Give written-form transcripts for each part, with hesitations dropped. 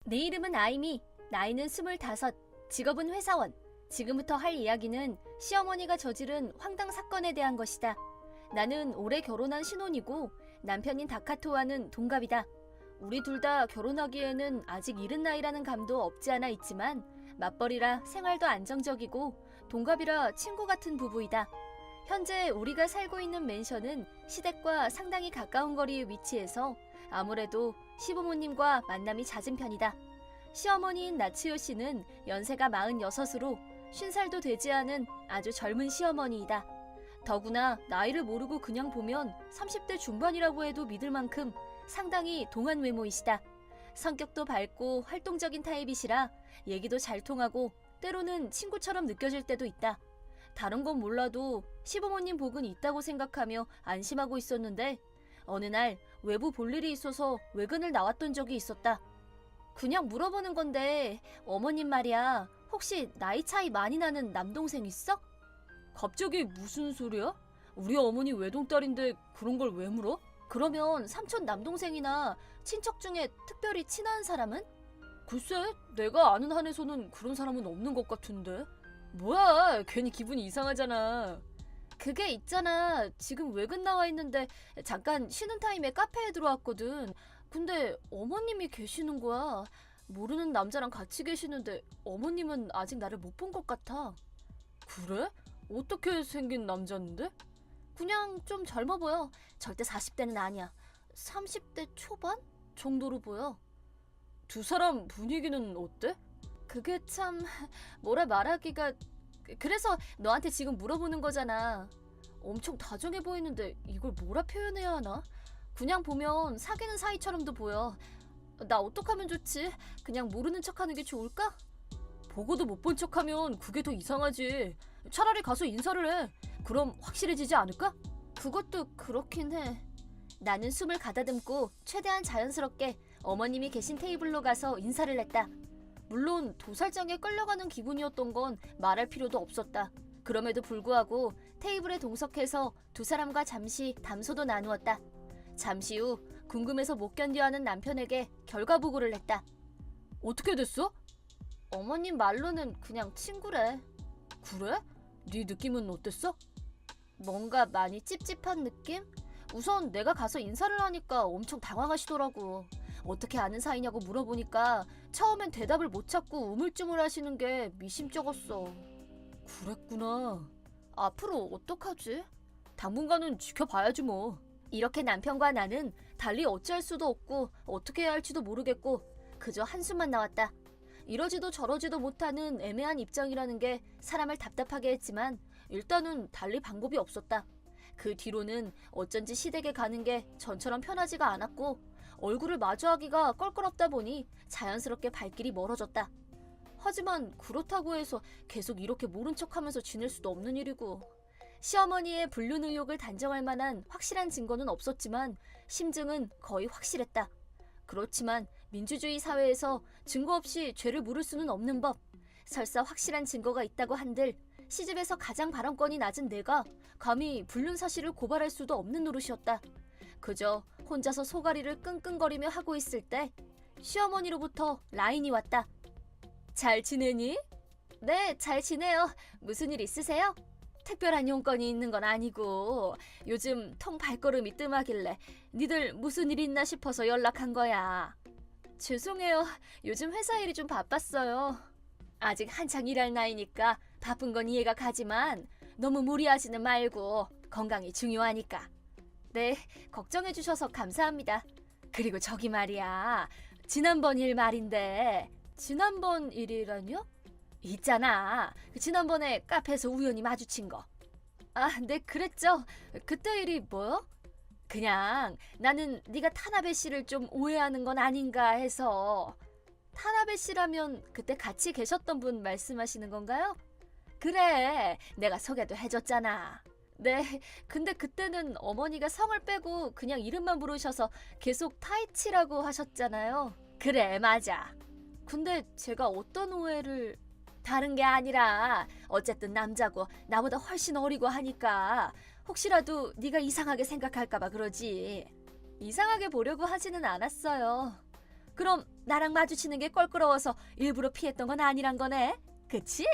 내 이름은 아이미, 나이는 25, 직업은 회사원. 지금부터 할 이야기는 시어머니가 저지른 황당 사건에 대한 것이다. 나는 올해 결혼한 신혼이고 남편인 다카토와는 동갑이다. 우리 둘 다 결혼하기에는 아직 이른 나이라는 감도 없지 않아 있지만 맞벌이라 생활도 안정적이고 동갑이라 친구 같은 부부이다. 현재 우리가 살고 있는 맨션은 시댁과 상당히 가까운 거리에 위치해서 아무래도 시부모님과 만남이 잦은 편이다. 시어머니인 나츠요 씨는 연세가 46으로 50살도 되지 않은 아주 젊은 시어머니이다. 더구나 나이를 모르고 그냥 보면 30대 중반이라고 해도 믿을 만큼 상당히 동안 외모이시다. 성격도 밝고 활동적인 타입이시라 얘기도 잘 통하고 때로는 친구처럼 느껴질 때도 있다. 다른 건 몰라도 시부모님 복은 있다고 생각하며 안심하고 있었는데 어느 날 외부 볼일이 있어서 외근을 나왔던 적이 있었다. 그냥 물어보는 건데 어머님 말이야, 혹시 나이 차이 많이 나는 남동생 있어? 갑자기 무슨 소리야? 우리 어머니 외동딸인데 그런 걸 왜 물어? 그러면 삼촌 남동생이나 친척 중에 특별히 친한 사람은? 글쎄, 내가 아는 한에서는 그런 사람은 없는 것 같은데. 뭐야, 괜히 기분이 이상하잖아. 그게 있잖아, 지금 외근 나와 있는데 잠깐 쉬는 타임에 카페에 들어왔거든. 근데 어머님이 계시는 거야. 모르는 남자랑 같이 계시는데 어머님은 아직 나를 못 본 것 같아. 그래? 어떻게 생긴 남자인데? 그냥 좀 젊어 보여. 절대 40대는 아니야. 30대 초반? 정도로 보여. 두 사람 분위기는 어때? 그게 참 뭐라 말하기가... 그래서 너한테 지금 물어보는 거잖아. 엄청 다정해 보이는데 이걸 뭐라 표현해야 하나? 그냥 보면 사귀는 사이처럼도 보여. 나 어떡하면 좋지? 그냥 모르는 척하는 게 좋을까? 보고도 못 본 척하면 그게 더 이상하지. 차라리 가서 인사를 해. 그럼 확실해지지 않을까? 그것도 그렇긴 해. 나는 숨을 가다듬고 최대한 자연스럽게 어머님이 계신 테이블로 가서 인사를 했다. 물론 도살장에 끌려가는 기분이었던 건 말할 필요도 없었다. 그럼에도 불구하고 테이블에 동석해서 두 사람과 잠시 담소도 나누었다. 잠시 후 궁금해서 못 견뎌하는 남편에게 결과 보고를 했다. 어떻게 됐어? 어머님 말로는 그냥 친구래. 그래? 네 느낌은 어땠어? 뭔가 많이 찝찝한 느낌? 우선 내가 가서 인사를 하니까 엄청 당황하시더라고. 어떻게 아는 사이냐고 물어보니까 처음엔 대답을 못 찾고 우물쭈물 하시는 게 미심쩍었어. 그랬구나. 앞으로 어떡하지? 당분간은 지켜봐야지 뭐. 이렇게 남편과 나는 달리 어찌할 수도 없고 어떻게 해야 할지도 모르겠고 그저 한숨만 나왔다. 이러지도 저러지도 못하는 애매한 입장이라는 게 사람을 답답하게 했지만 일단은 달리 방법이 없었다. 그 뒤로는 어쩐지 시댁에 가는 게 전처럼 편하지가 않았고 얼굴을 마주하기가 껄끄럽다 보니 자연스럽게 발길이 멀어졌다. 하지만 그렇다고 해서 계속 이렇게 모른 척하면서 지낼 수도 없는 일이고 시어머니의 불륜 의혹을 단정할 만한 확실한 증거는 없었지만 심증은 거의 확실했다. 그렇지만 민주주의 사회에서 증거 없이 죄를 물을 수는 없는 법. 설사 확실한 증거가 있다고 한들 시집에서 가장 발언권이 낮은 내가 감히 불륜 사실을 고발할 수도 없는 노릇이었다. 그저 혼자서 소가리를 끙끙거리며 하고 있을 때 시어머니로부터 라인이 왔다. 잘 지내니? 네, 잘 지내요. 무슨 일 있으세요? 특별한 용건이 있는 건 아니고 요즘 통 발걸음이 뜸하길래 니들 무슨 일 있나 싶어서 연락한 거야. 죄송해요. 요즘 회사 일이 좀 바빴어요. 아직 한창 일할 나이니까 바쁜 건 이해가 가지만 너무 무리하지는 말고 건강이 중요하니까. 네, 걱정해 주셔서 감사합니다. 그리고 저기 말이야. 지난번 일 말인데. 지난번 일이라뇨? 있잖아. 지난번에 카페에서 우연히 마주친 거. 아, 네, 그랬죠. 그때 일이 뭐요? 그냥 나는 네가 타나베 씨를 좀 오해하는 건 아닌가 해서. 타나베 씨라면 그때 같이 계셨던 분 말씀하시는 건가요? 그래, 내가 소개도 해줬잖아. 네, 근데 그때는 어머니가 성을 빼고 그냥 이름만 부르셔서 계속 타이치라고 하셨잖아요. 그래, 맞아. 근데 제가 어떤 오해를... 다른 게 아니라 어쨌든 남자고 나보다 훨씬 어리고 하니까 혹시라도 네가 이상하게 생각할까 봐 그러지. 이상하게 보려고 하지는 않았어요. 그럼 나랑 마주치는 게 껄끄러워서 일부러 피했던 건 아니란 거네? 그치?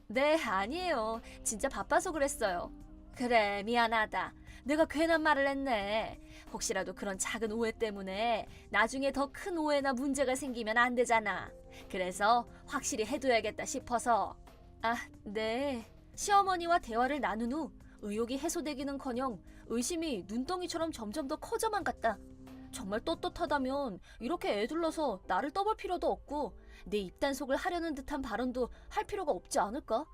네, 아니에요. 진짜 바빠서 그랬어요. 그래, 미안하다. 내가 괜한 말을 했네. 혹시라도 그런 작은 오해 때문에 나중에 더 큰 오해나 문제가 생기면 안 되잖아. 그래서 확실히 해둬야겠다 싶어서. 아, 네. 시어머니와 대화를 나눈 후 의욕이 해소되기는커녕 의심이 눈덩이처럼 점점 더 커져만 갔다. 정말 떳떳하다면 이렇게 애둘러서 나를 떠볼 필요도 없고 내 입단속을 하려는 듯한 발언도 할 필요가 없지 않을까?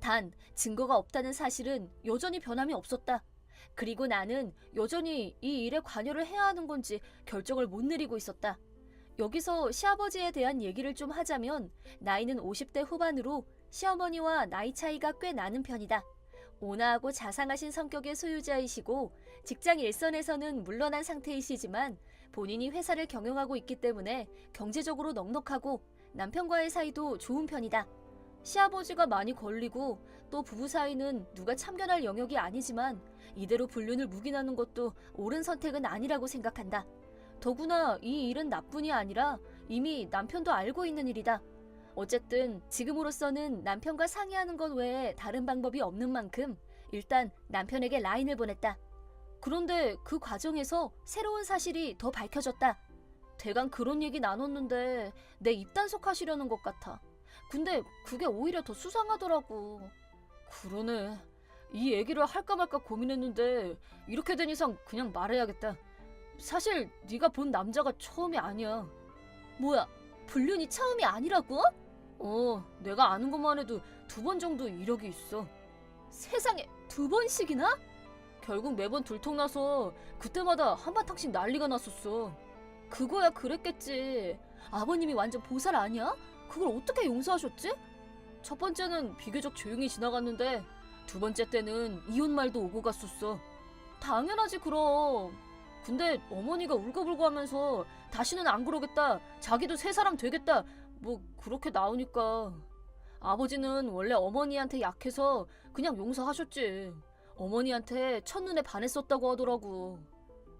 단 증거가 없다는 사실은 여전히 변함이 없었다. 그리고 나는 여전히 이 일에 관여를 해야 하는 건지 결정을 못 내리고 있었다. 여기서 시아버지에 대한 얘기를 좀 하자면 나이는 50대 후반으로 시어머니와 나이 차이가 꽤 나는 편이다. 온화하고 자상하신 성격의 소유자이시고 직장 일선에서는 물러난 상태이시지만 본인이 회사를 경영하고 있기 때문에 경제적으로 넉넉하고 남편과의 사이도 좋은 편이다. 시아버지가 많이 걸리고 또 부부 사이는 누가 참견할 영역이 아니지만 이대로 불륜을 묵인하는 것도 옳은 선택은 아니라고 생각한다. 더구나 이 일은 나뿐이 아니라 이미 남편도 알고 있는 일이다. 어쨌든 지금으로서는 남편과 상의하는 것 외에 다른 방법이 없는 만큼 일단 남편에게 라인을 보냈다. 그런데 그 과정에서 새로운 사실이 더 밝혀졌다. 대강 그런 얘기 나눴는데 내 입단속 하시려는 것 같아. 근데 그게 오히려 더 수상하더라고. 그러네. 이 얘기를 할까 말까 고민했는데 이렇게 된 이상 그냥 말해야겠다. 사실 네가 본 남자가 처음이 아니야. 뭐야, 불륜이 처음이 아니라고? 내가 아는 것만 해도 2번 정도 이력이 있어. 세상에, 2번씩이나? 결국 매번 들통나서 그때마다 한바탕씩 난리가 났었어. 그거야 그랬겠지. 아버님이 완전 보살 아니야? 그걸 어떻게 용서하셨지? 첫 번째는 비교적 조용히 지나갔는데 2번째 때는 이혼 말도 오고 갔었어. 당연하지 그럼. 근데 어머니가 울고불고 하면서 다시는 안 그러겠다, 자기도 새 사람 되겠다, 뭐 그렇게 나오니까. 아버지는 원래 어머니한테 약해서 그냥 용서하셨지. 어머니한테 첫눈에 반했었다고 하더라고.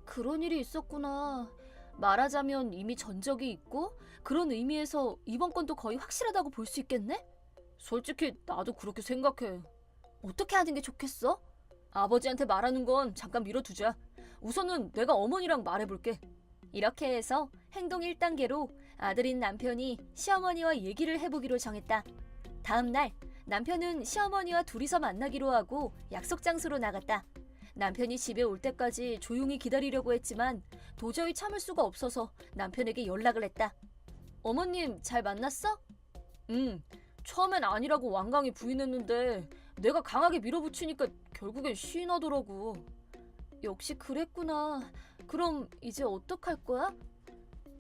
그런 일이 있었구나. 말하자면 이미 전적이 있고 그런 의미에서 이번 건도 거의 확실하다고 볼 수 있겠네? 솔직히 나도 그렇게 생각해. 어떻게 하는 게 좋겠어? 아버지한테 말하는 건 잠깐 미뤄두자. 우선은 내가 어머니랑 말해볼게. 이렇게 해서 행동 1단계로 아들인 남편이 시어머니와 얘기를 해보기로 정했다. 다음 날 남편은 시어머니와 둘이서 만나기로 하고 약속 장소로 나갔다. 남편이 집에 올 때까지 조용히 기다리려고 했지만 도저히 참을 수가 없어서 남편에게 연락을 했다. 어머님 잘 만났어? 응. 처음엔 아니라고 완강히 부인했는데 내가 강하게 밀어붙이니까 결국엔 시인하더라고. 역시 그랬구나. 그럼 이제 어떡할 거야?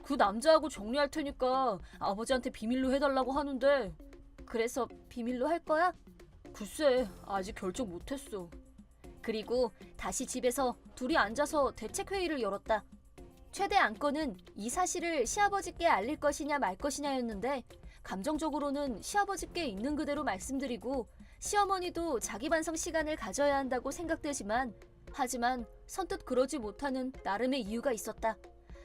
그 남자하고 정리할 테니까 아버지한테 비밀로 해달라고 하는데. 그래서 비밀로 할 거야? 글쎄, 아직 결정 못했어. 그리고 다시 집에서 둘이 앉아서 대책회의를 열었다. 최대 안건은 이 사실을 시아버지께 알릴 것이냐 말 것이냐였는데 감정적으로는 시아버지께 있는 그대로 말씀드리고 시어머니도 자기 반성 시간을 가져야 한다고 생각되지만 하지만 선뜻 그러지 못하는 나름의 이유가 있었다.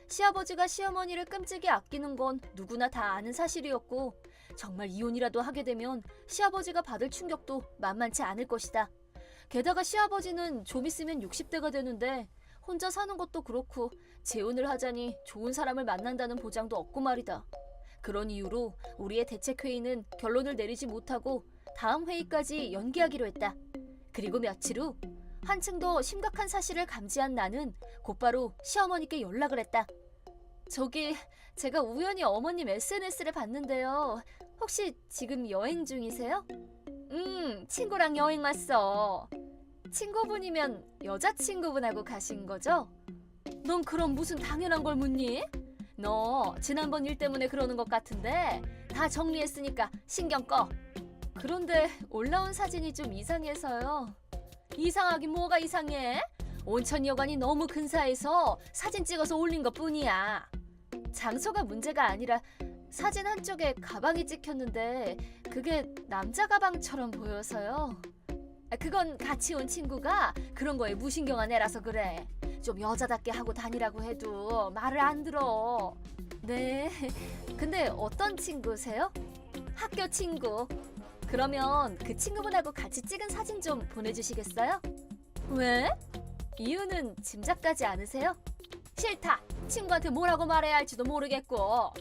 시아버지가 시어머니를 끔찍이 아끼는 건 누구나 다 아는 사실이었고 정말 이혼이라도 하게 되면 시아버지가 받을 충격도 만만치 않을 것이다. 게다가 시아버지는 좀 있으면 60대가 되는데 혼자 사는 것도 그렇고 재혼을 하자니 좋은 사람을 만난다는 보장도 없고 말이다. 그런 이유로 우리의 대책회의는 결론을 내리지 못하고 다음 회의까지 연기하기로 했다. 그리고 며칠 후 한층 더 심각한 사실을 감지한 나는 곧바로 시어머니께 연락을 했다. 저기 제가 우연히 어머님 SNS를 봤는데요. 혹시 지금 여행 중이세요? 친구랑 여행 왔어. 친구분이면 여자친구분하고 가신 거죠? 넌 그럼 무슨 당연한 걸 묻니? 너 지난번 일 때문에 그러는 것 같은데 다 정리했으니까 신경 꺼. 그런데 올라온 사진이 좀 이상해서요. 이상하긴 뭐가 이상해? 온천여관이 너무 근사해서 사진 찍어서 올린 것 뿐이야. 장소가 문제가 아니라 사진 한쪽에 가방이 찍혔는데 그게 남자 가방처럼 보여서요. 그건 같이 온 친구가 그런 거에 무신경한 애라서 그래. 좀 여자답게 하고 다니라고 해도 말을 안 들어. 네, 근데 어떤 친구세요? 학교 친구. 그러면 그 친구분하고 같이 찍은 사진 좀 보내주시겠어요? 왜? 이유는 짐작가지 않으세요? 싫다. 친구한테 뭐라고 말해야 할지도 모르겠고.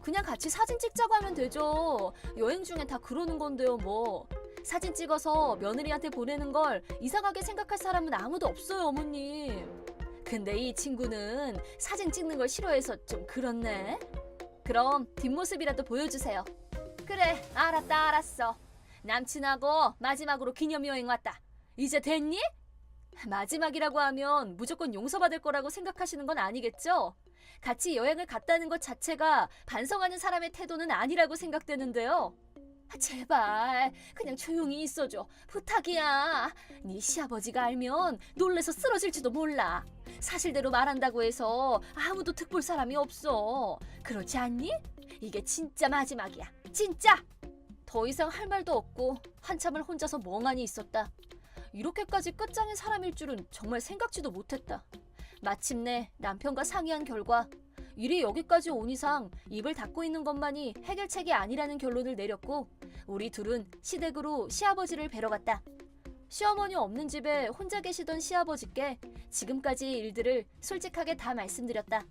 그냥 같이 사진 찍자고 하면 되죠. 여행 중에 다 그러는 건데요, 뭐. 사진 찍어서 며느리한테 보내는 걸 이상하게 생각할 사람은 아무도 없어요, 어머님. 근데 이 친구는 사진 찍는 걸 싫어해서 좀 그렇네. 그럼 뒷모습이라도 보여주세요. 그래, 알았어. 남친하고 마지막으로 기념여행 왔다. 이제 됐니? 마지막이라고 하면 무조건 용서받을 거라고 생각하시는 건 아니겠죠? 같이 여행을 갔다는 것 자체가 반성하는 사람의 태도는 아니라고 생각되는데요. 제발 그냥 조용히 있어줘. 부탁이야. 네 시아버지가 알면 놀래서 쓰러질지도 몰라. 사실대로 말한다고 해서 아무도 특볼 사람이 없어. 그렇지 않니? 이게 진짜 마지막이야. 진짜! 더 이상 할 말도 없고 한참을 혼자서 멍하니 있었다. 이렇게까지 끝장인 사람일 줄은 정말 생각지도 못했다. 마침내 남편과 상의한 결과 일이 여기까지 온 이상 입을 닫고 있는 것만이 해결책이 아니라는 결론을 내렸고 우리 둘은 시댁으로 시아버지를 뵈러 갔다. 시어머니 없는 집에 혼자 계시던 시아버지께 지금까지 일들을 솔직하게 다 말씀드렸다.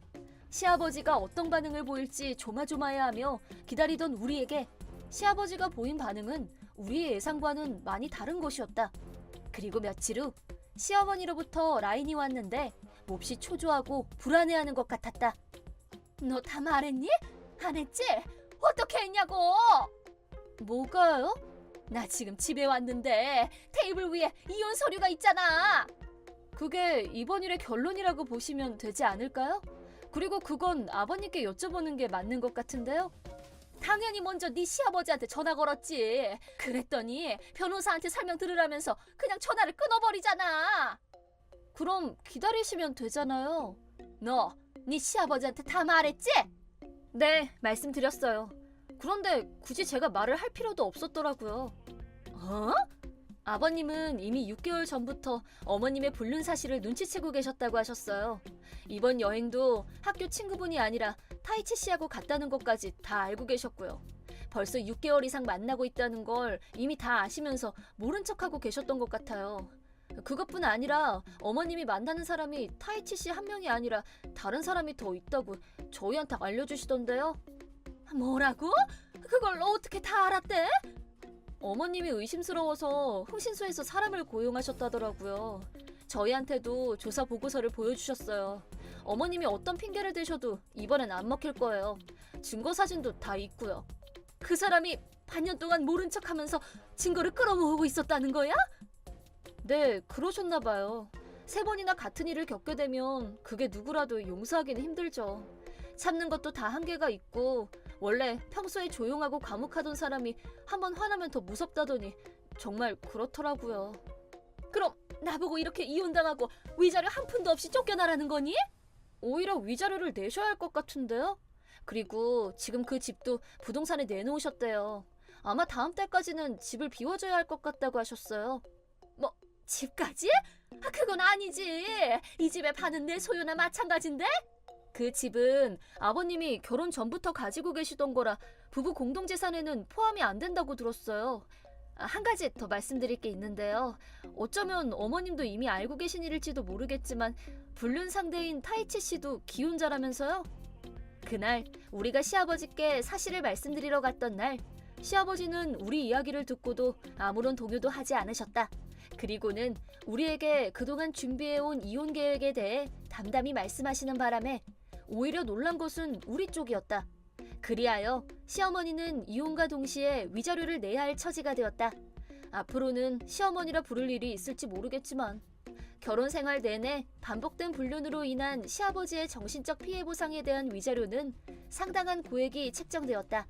시아버지가 어떤 반응을 보일지 조마조마해하며 기다리던 우리에게 시아버지가 보인 반응은 우리의 예상과는 많이 다른 것이었다. 그리고 며칠 후 시어머니로부터 라인이 왔는데 몹시 초조하고 불안해하는 것 같았다. 너 다 말했니? 안 했지? 어떻게 했냐고! 뭐가요? 나 지금 집에 왔는데 테이블 위에 이혼 서류가 있잖아. 그게 이번 일의 결론이라고 보시면 되지 않을까요? 그리고 그건 아버님께 여쭤보는 게 맞는 것 같은데요. 당연히 먼저 네 시아버지한테 전화 걸었지. 그랬더니 변호사한테 설명 들으라면서 그냥 전화를 끊어버리잖아. 그럼 기다리시면 되잖아요. 너 네 시아버지한테 다 말했지? 네, 말씀드렸어요. 그런데 굳이 제가 말을 할 필요도 없었더라고요. 어? 아버님은 이미 6개월 전부터 어머님의 불륜 사실을 눈치채고 계셨다고 하셨어요. 이번 여행도 학교 친구분이 아니라 타이치 씨하고 갔다는 것까지 다 알고 계셨고요. 벌써 6개월 이상 만나고 있다는 걸 이미 다 아시면서 모른 척하고 계셨던 것 같아요. 그것뿐 아니라 어머님이 만나는 사람이 타이치 씨 한 명이 아니라 다른 사람이 더 있다고 저희한테 알려주시던데요. 뭐라고? 그걸 어떻게 다 알았대? 어머님이 의심스러워서 흥신소에서 사람을 고용하셨다더라고요. 저희한테도 조사 보고서를 보여주셨어요. 어머님이 어떤 핑계를 대셔도 이번엔 안 먹힐 거예요. 증거 사진도 다 있고요. 그 사람이 반년 동안 모른 척하면서 증거를 끌어모으고 있었다는 거야? 네, 그러셨나 봐요. 3번이나 같은 일을 겪게 되면 그게 누구라도 용서하기는 힘들죠. 참는 것도 다 한계가 있고 원래 평소에 조용하고 과묵하던 사람이 한번 화나면 더 무섭다더니 정말 그렇더라고요. 그럼 나보고 이렇게 이혼당하고 위자료 한 푼도 없이 쫓겨나라는 거니? 오히려 위자료를 내셔야 할 것 같은데요? 그리고 지금 그 집도 부동산에 내놓으셨대요. 아마 다음 달까지는 집을 비워줘야 할 것 같다고 하셨어요. 뭐 집까지? 그건 아니지. 이 집에 파는 내 소유나 마찬가지인데? 그 집은 아버님이 결혼 전부터 가지고 계시던 거라 부부 공동재산에는 포함이 안 된다고 들었어요. 한 가지 더 말씀드릴 게 있는데요. 어쩌면 어머님도 이미 알고 계신 일일지도 모르겠지만 불륜 상대인 타이치 씨도 기혼자라면서요? 그날 우리가 시아버지께 사실을 말씀드리러 갔던 날 시아버지는 우리 이야기를 듣고도 아무런 동요도 하지 않으셨다. 그리고는 우리에게 그동안 준비해온 이혼 계획에 대해 담담히 말씀하시는 바람에 오히려 놀란 것은 우리 쪽이었다. 그리하여 시어머니는 이혼과 동시에 위자료를 내야 할 처지가 되었다. 앞으로는 시어머니라 부를 일이 있을지 모르겠지만 결혼 생활 내내 반복된 불륜으로 인한 시아버지의 정신적 피해 보상에 대한 위자료는 상당한 고액이 책정되었다.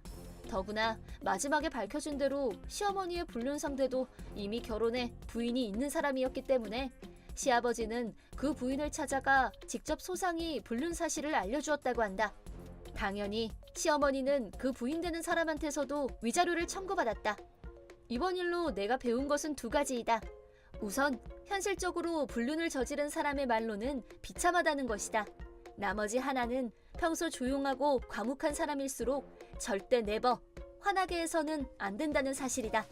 더구나 마지막에 밝혀진 대로 시어머니의 불륜 상대도 이미 결혼해 부인이 있는 사람이었기 때문에 시아버지는 그 부인을 찾아가 직접 소상히 불륜 사실을 알려주었다고 한다. 당연히 시어머니는 그 부인 되는 사람한테서도 위자료를 청구받았다. 이번 일로 내가 배운 것은 2가지이다. 우선 현실적으로 불륜을 저지른 사람의 말로는 비참하다는 것이다. 나머지 하나는 평소 조용하고 과묵한 사람일수록 절대 네버 화나게 해서는 안 된다는 사실이다.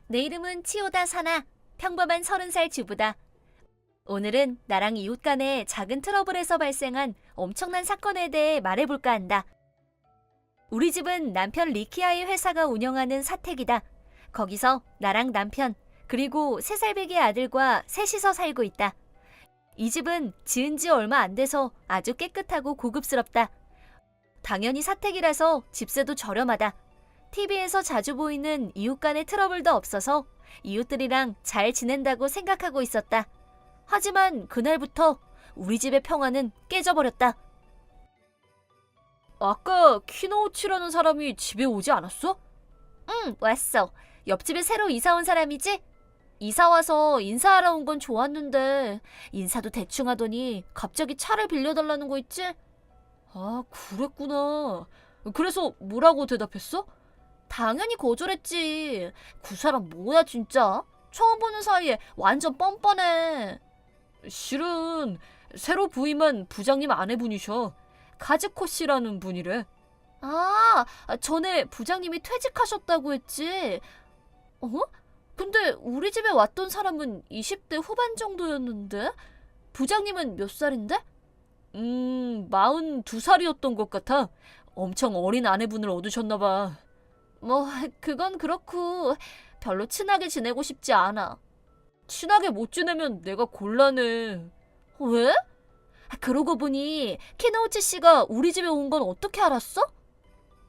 내 이름은 치오다 사나. 평범한 30살 주부다. 오늘은 나랑 이웃 간의 작은 트러블에서 발생한 엄청난 사건에 대해 말해볼까 한다. 우리 집은 남편 리키아의 회사가 운영하는 사택이다. 거기서 나랑 남편, 그리고 3살배기 아들과 셋이서 살고 있다. 이 집은 지은 지 얼마 안 돼서 아주 깨끗하고 고급스럽다. 당연히 사택이라서 집세도 저렴하다. TV에서 자주 보이는 이웃 간의 트러블도 없어서 이웃들이랑 잘 지낸다고 생각하고 있었다. 하지만 그날부터 우리 집의 평화는 깨져버렸다. 아까 키노우치라는 사람이 집에 오지 않았어? 응, 왔어. 옆집에 새로 이사 온 사람이지? 이사 와서 인사하러 온 건 좋았는데 인사도 대충 하더니 갑자기 차를 빌려달라는 거 있지? 아, 그랬구나. 그래서 뭐라고 대답했어? 당연히 거절했지. 그 사람 뭐야 진짜? 처음 보는 사이에 완전 뻔뻔해. 실은 새로 부임한 부장님 아내분이셔. 카즈코 씨라는 분이래. 아, 전에 부장님이 퇴직하셨다고 했지. 어? 근데 우리 집에 왔던 사람은 20대 후반 정도였는데? 부장님은 몇 살인데? 42살이었던 것 같아. 엄청 어린 아내분을 얻으셨나 봐. 뭐 그건 그렇고 별로 친하게 지내고 싶지 않아. 친하게 못 지내면 내가 곤란해. 왜? 그러고 보니 키노우치 씨가 우리 집에 온 건 어떻게 알았어?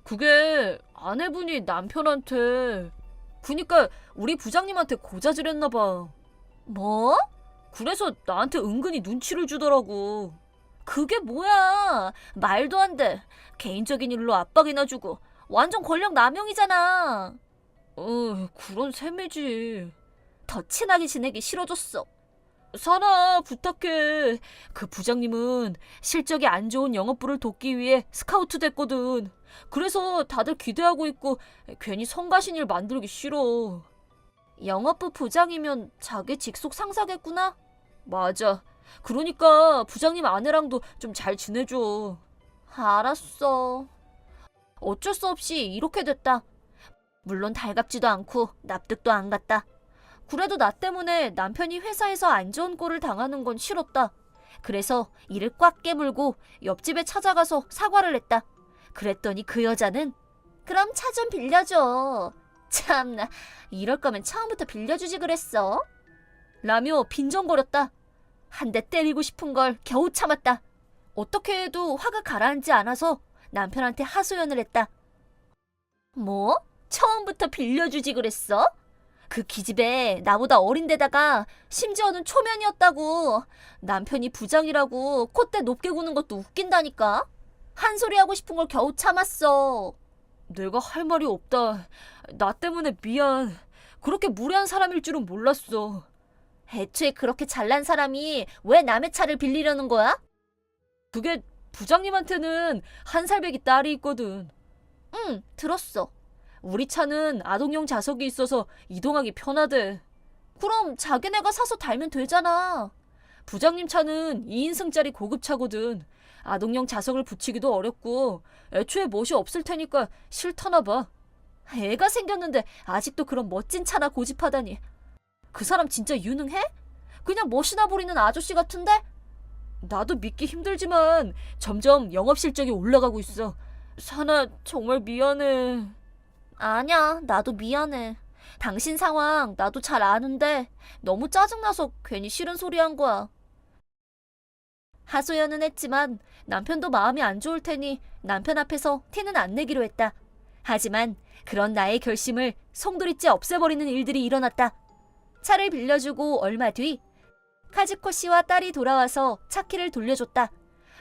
그게 아내분이 남편한테, 그니까 우리 부장님한테 고자질했나 봐. 뭐? 그래서 나한테 은근히 눈치를 주더라고. 그게 뭐야? 말도 안 돼. 개인적인 일로 압박이나 주고 완전 권력 남용이잖아. 그런 셈이지. 더 친하게 지내기 싫어졌어. 사나, 부탁해. 그 부장님은 실적이 안 좋은 영업부를 돕기 위해 스카우트 됐거든. 그래서 다들 기대하고 있고 괜히 성가신 일 만들기 싫어. 영업부 부장이면 자기 직속 상사겠구나? 맞아. 그러니까 부장님 아내랑도 좀 잘 지내줘. 알았어. 어쩔 수 없이 이렇게 됐다. 물론 달갑지도 않고 납득도 안 갔다. 그래도 나 때문에 남편이 회사에서 안 좋은 꼴을 당하는 건 싫었다. 그래서 이를 꽉 깨물고 옆집에 찾아가서 사과를 했다. 그랬더니 그 여자는 그럼 차 좀 빌려줘. 참나, 이럴 거면 처음부터 빌려주지 그랬어. 라며 빈정거렸다. 한 대 때리고 싶은 걸 겨우 참았다. 어떻게 해도 화가 가라앉지 않아서 남편한테 하소연을 했다. 뭐? 처음부터 빌려주지 그랬어? 그 기집애 나보다 어린데다가 심지어는 초면이었다고. 남편이 부장이라고 콧대 높게 구는 것도 웃긴다니까. 한 소리 하고 싶은 걸 겨우 참았어. 내가 할 말이 없다. 나 때문에 미안. 그렇게 무례한 사람일 줄은 몰랐어. 애초에 그렇게 잘난 사람이 왜 남의 차를 빌리려는 거야? 그게 부장님한테는 1살배기 딸이 있거든. 응, 들었어. 우리 차는 아동용 좌석이 있어서 이동하기 편하대. 그럼 자기네가 사서 달면 되잖아. 부장님 차는 2인승짜리 고급차거든. 아동용 좌석을 붙이기도 어렵고 애초에 멋이 없을 테니까 싫다나 봐. 애가 생겼는데 아직도 그런 멋진 차나 고집하다니. 그 사람 진짜 유능해? 그냥 멋이나 부리는 아저씨 같은데? 나도 믿기 힘들지만 점점 영업 실적이 올라가고 있어. 사나, 정말 미안해. 아니야, 나도 미안해. 당신 상황 나도 잘 아는데 너무 짜증나서 괜히 싫은 소리 한 거야. 하소연은 했지만 남편도 마음이 안 좋을 테니 남편 앞에서 티는 안 내기로 했다. 하지만 그런 나의 결심을 송두리째 없애버리는 일들이 일어났다. 차를 빌려주고 얼마 뒤 카즈코 씨와 딸이 돌아와서 차키를 돌려줬다.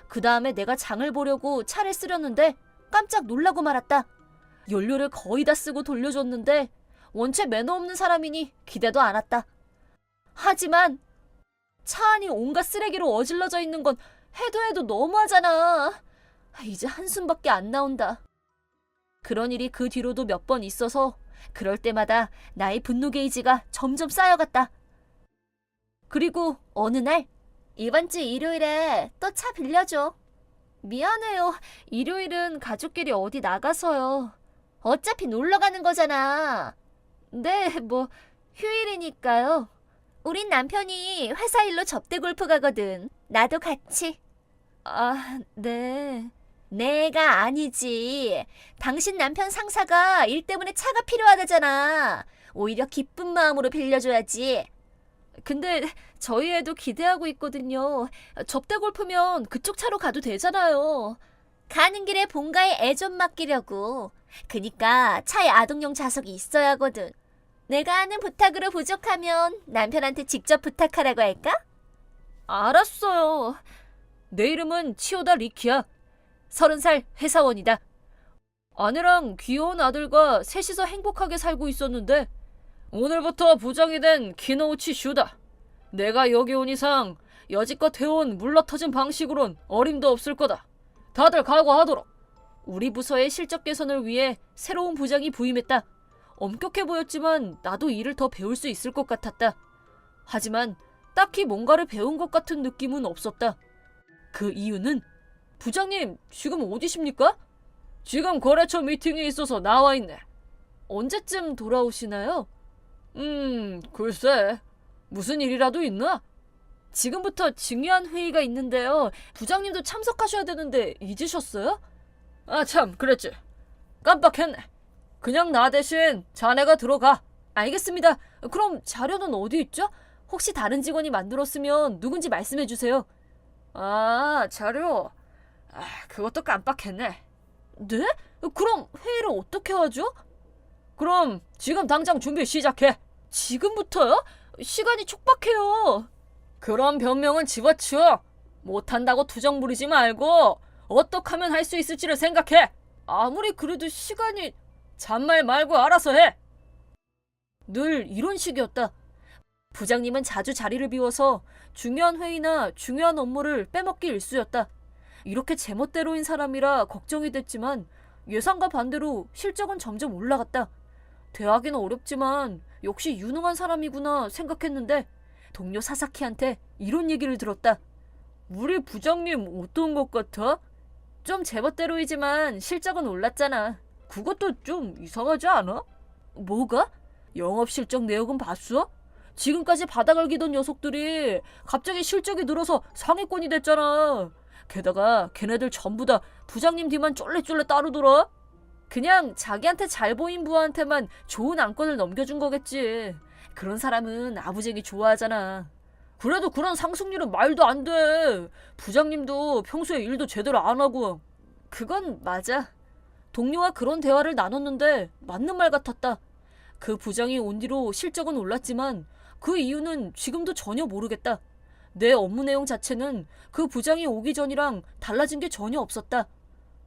그 다음에 내가 장을 보려고 차를 쓰려는데 깜짝 놀라고 말았다. 연료를 거의 다 쓰고 돌려줬는데 원체 매너 없는 사람이니 기대도 않았다. 하지만 차 안이 온갖 쓰레기로 어질러져 있는 건 해도 해도 너무하잖아. 이제 한숨밖에 안 나온다. 그런 일이 그 뒤로도 몇 번 있어서 그럴 때마다 나의 분노 게이지가 점점 쌓여갔다. 그리고 어느 날 이번 주 일요일에 또 차 빌려줘. 미안해요. 일요일은 가족끼리 어디 나가서요. 어차피 놀러 가는 거잖아. 네, 뭐 휴일이니까요. 우린 남편이 회사 일로 접대 골프 가거든. 나도 같이. 아, 네. 내가 아니지. 당신 남편 상사가 일 때문에 차가 필요하다잖아. 오히려 기쁜 마음으로 빌려줘야지. 근데 저희 애도 기대하고 있거든요. 접대 골프면 그쪽 차로 가도 되잖아요. 가는 길에 본가에 애 좀 맡기려고. 그니까 차에 아동용 좌석이 있어야 하거든. 내가 하는 부탁으로 부족하면 남편한테 직접 부탁하라고 할까? 알았어요. 내 이름은 치오다 리키야. 30살 회사원이다. 아내랑 귀여운 아들과 셋이서 행복하게 살고 있었는데 오늘부터 부장이 된 키노우치 슈다. 내가 여기 온 이상 여지껏 해온 물러터진 방식으론 어림도 없을 거다. 다들 각오하도록. 우리 부서의 실적 개선을 위해 새로운 부장이 부임했다. 엄격해 보였지만 나도 일을 더 배울 수 있을 것 같았다. 하지만 딱히 뭔가를 배운 것 같은 느낌은 없었다. 그 이유는 부장님 지금 어디십니까? 지금 거래처 미팅이 있어서 나와 있네. 언제쯤 돌아오시나요? 글쎄. 무슨 일이라도 있나? 지금부터 중요한 회의가 있는데요. 부장님도 참석하셔야 되는데 잊으셨어요? 아 참, 그랬지. 깜빡했네. 그냥 나 대신 자네가 들어가. 알겠습니다. 그럼 자료는 어디 있죠? 혹시 다른 직원이 만들었으면 누군지 말씀해 주세요. 아, 자료. 그것도 깜빡했네. 네? 그럼 회의를 어떻게 하죠? 그럼 지금 당장 준비 시작해. 지금부터요? 시간이 촉박해요. 그런 변명은 집어치워. 못한다고 투정 부리지 말고 어떻게 하면 할 수 있을지를 생각해. 아무리 그래도 시간이... 잔말 말고 알아서 해. 늘 이런 식이었다. 부장님은 자주 자리를 비워서 중요한 회의나 중요한 업무를 빼먹기 일쑤였다. 이렇게 제멋대로인 사람이라 걱정이 됐지만 예상과 반대로 실적은 점점 올라갔다. 대하기는 어렵지만 역시 유능한 사람이구나 생각했는데 동료 사사키한테 이런 얘기를 들었다. 우리 부장님 어떤 것 같아? 좀 제멋대로이지만 실적은 올랐잖아. 그것도 좀 이상하지 않아? 뭐가? 영업 실적 내역은 봤어? 지금까지 바닥을 기던 녀석들이 갑자기 실적이 늘어서 상위권이 됐잖아. 게다가 걔네들 전부 다 부장님 뒤만 쫄래쫄래 따르더라. 그냥 자기한테 잘 보인 부하한테만 좋은 안건을 넘겨준 거겠지. 그런 사람은 아부쟁이 좋아하잖아. 그래도 그런 상승률은 말도 안 돼. 부장님도 평소에 일도 제대로 안 하고. 그건 맞아. 동료와 그런 대화를 나눴는데 맞는 말 같았다. 그 부장이 온 뒤로 실적은 올랐지만 그 이유는 지금도 전혀 모르겠다. 내 업무 내용 자체는 그 부장이 오기 전이랑 달라진 게 전혀 없었다.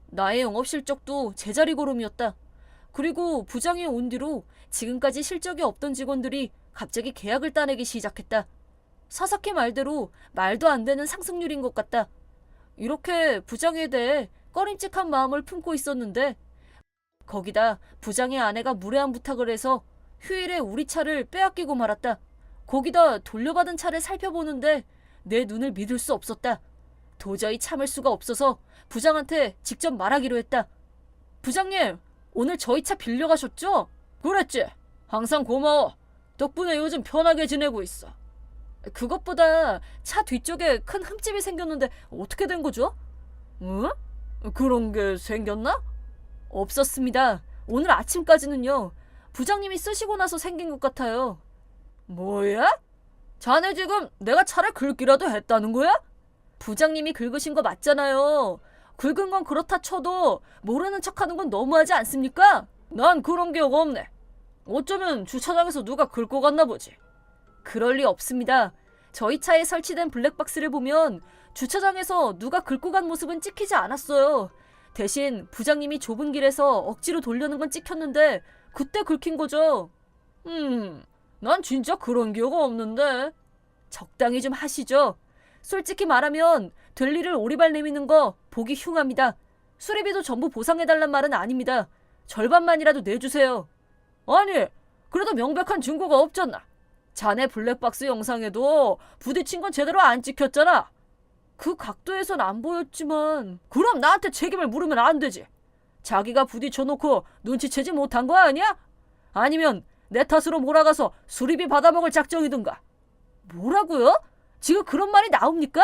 나의 영업 실적도 제자리 걸음이었다. 그리고 부장이 온 뒤로 지금까지 실적이 없던 직원들이 갑자기 계약을 따내기 시작했다. 사사키 말대로 말도 안 되는 상승률인 것 같다. 이렇게 부장에 대해 꺼림칙한 마음을 품고 있었는데 거기다 부장의 아내가 무례한 부탁을 해서 휴일에 우리 차를 빼앗기고 말았다. 거기다 돌려받은 차를 살펴보는데 내 눈을 믿을 수 없었다. 도저히 참을 수가 없어서 부장한테 직접 말하기로 했다. 부장님, 오늘 저희 차 빌려가셨죠? 그랬지. 항상 고마워. 덕분에 요즘 편하게 지내고 있어. 그것보다 차 뒤쪽에 큰 흠집이 생겼는데 어떻게 된 거죠? 응? 그런 게 생겼나? 없었습니다. 오늘 아침까지는요. 부장님이 쓰시고 나서 생긴 것 같아요. 뭐야? 자네 지금 내가 차를 긁기라도 했다는 거야? 부장님이 긁으신 거 맞잖아요. 긁은 건 그렇다 쳐도 모르는 척하는 건 너무하지 않습니까? 난 그런 기억 없네. 어쩌면 주차장에서 누가 긁고 갔나 보지. 그럴 리 없습니다. 저희 차에 설치된 블랙박스를 보면 주차장에서 누가 긁고 간 모습은 찍히지 않았어요. 대신 부장님이 좁은 길에서 억지로 돌려는 건 찍혔는데 그때 긁힌 거죠. 난 진짜 그런 기억 없는데. 적당히 좀 하시죠. 솔직히 말하면 될 일을 오리발 내미는 거 보기 흉합니다. 수리비도 전부 보상해달란 말은 아닙니다. 절반만이라도 내주세요. 아니, 그래도 명백한 증거가 없잖아. 자네 블랙박스 영상에도 부딪힌 건 제대로 안 찍혔잖아. 그 각도에선 안 보였지만. 그럼 나한테 책임을 물으면 안 되지. 자기가 부딪혀놓고 눈치채지 못한 거 아니야? 아니면 내 탓으로 몰아가서 수리비 받아먹을 작정이든가. 뭐라고요? 지금 그런 말이 나옵니까?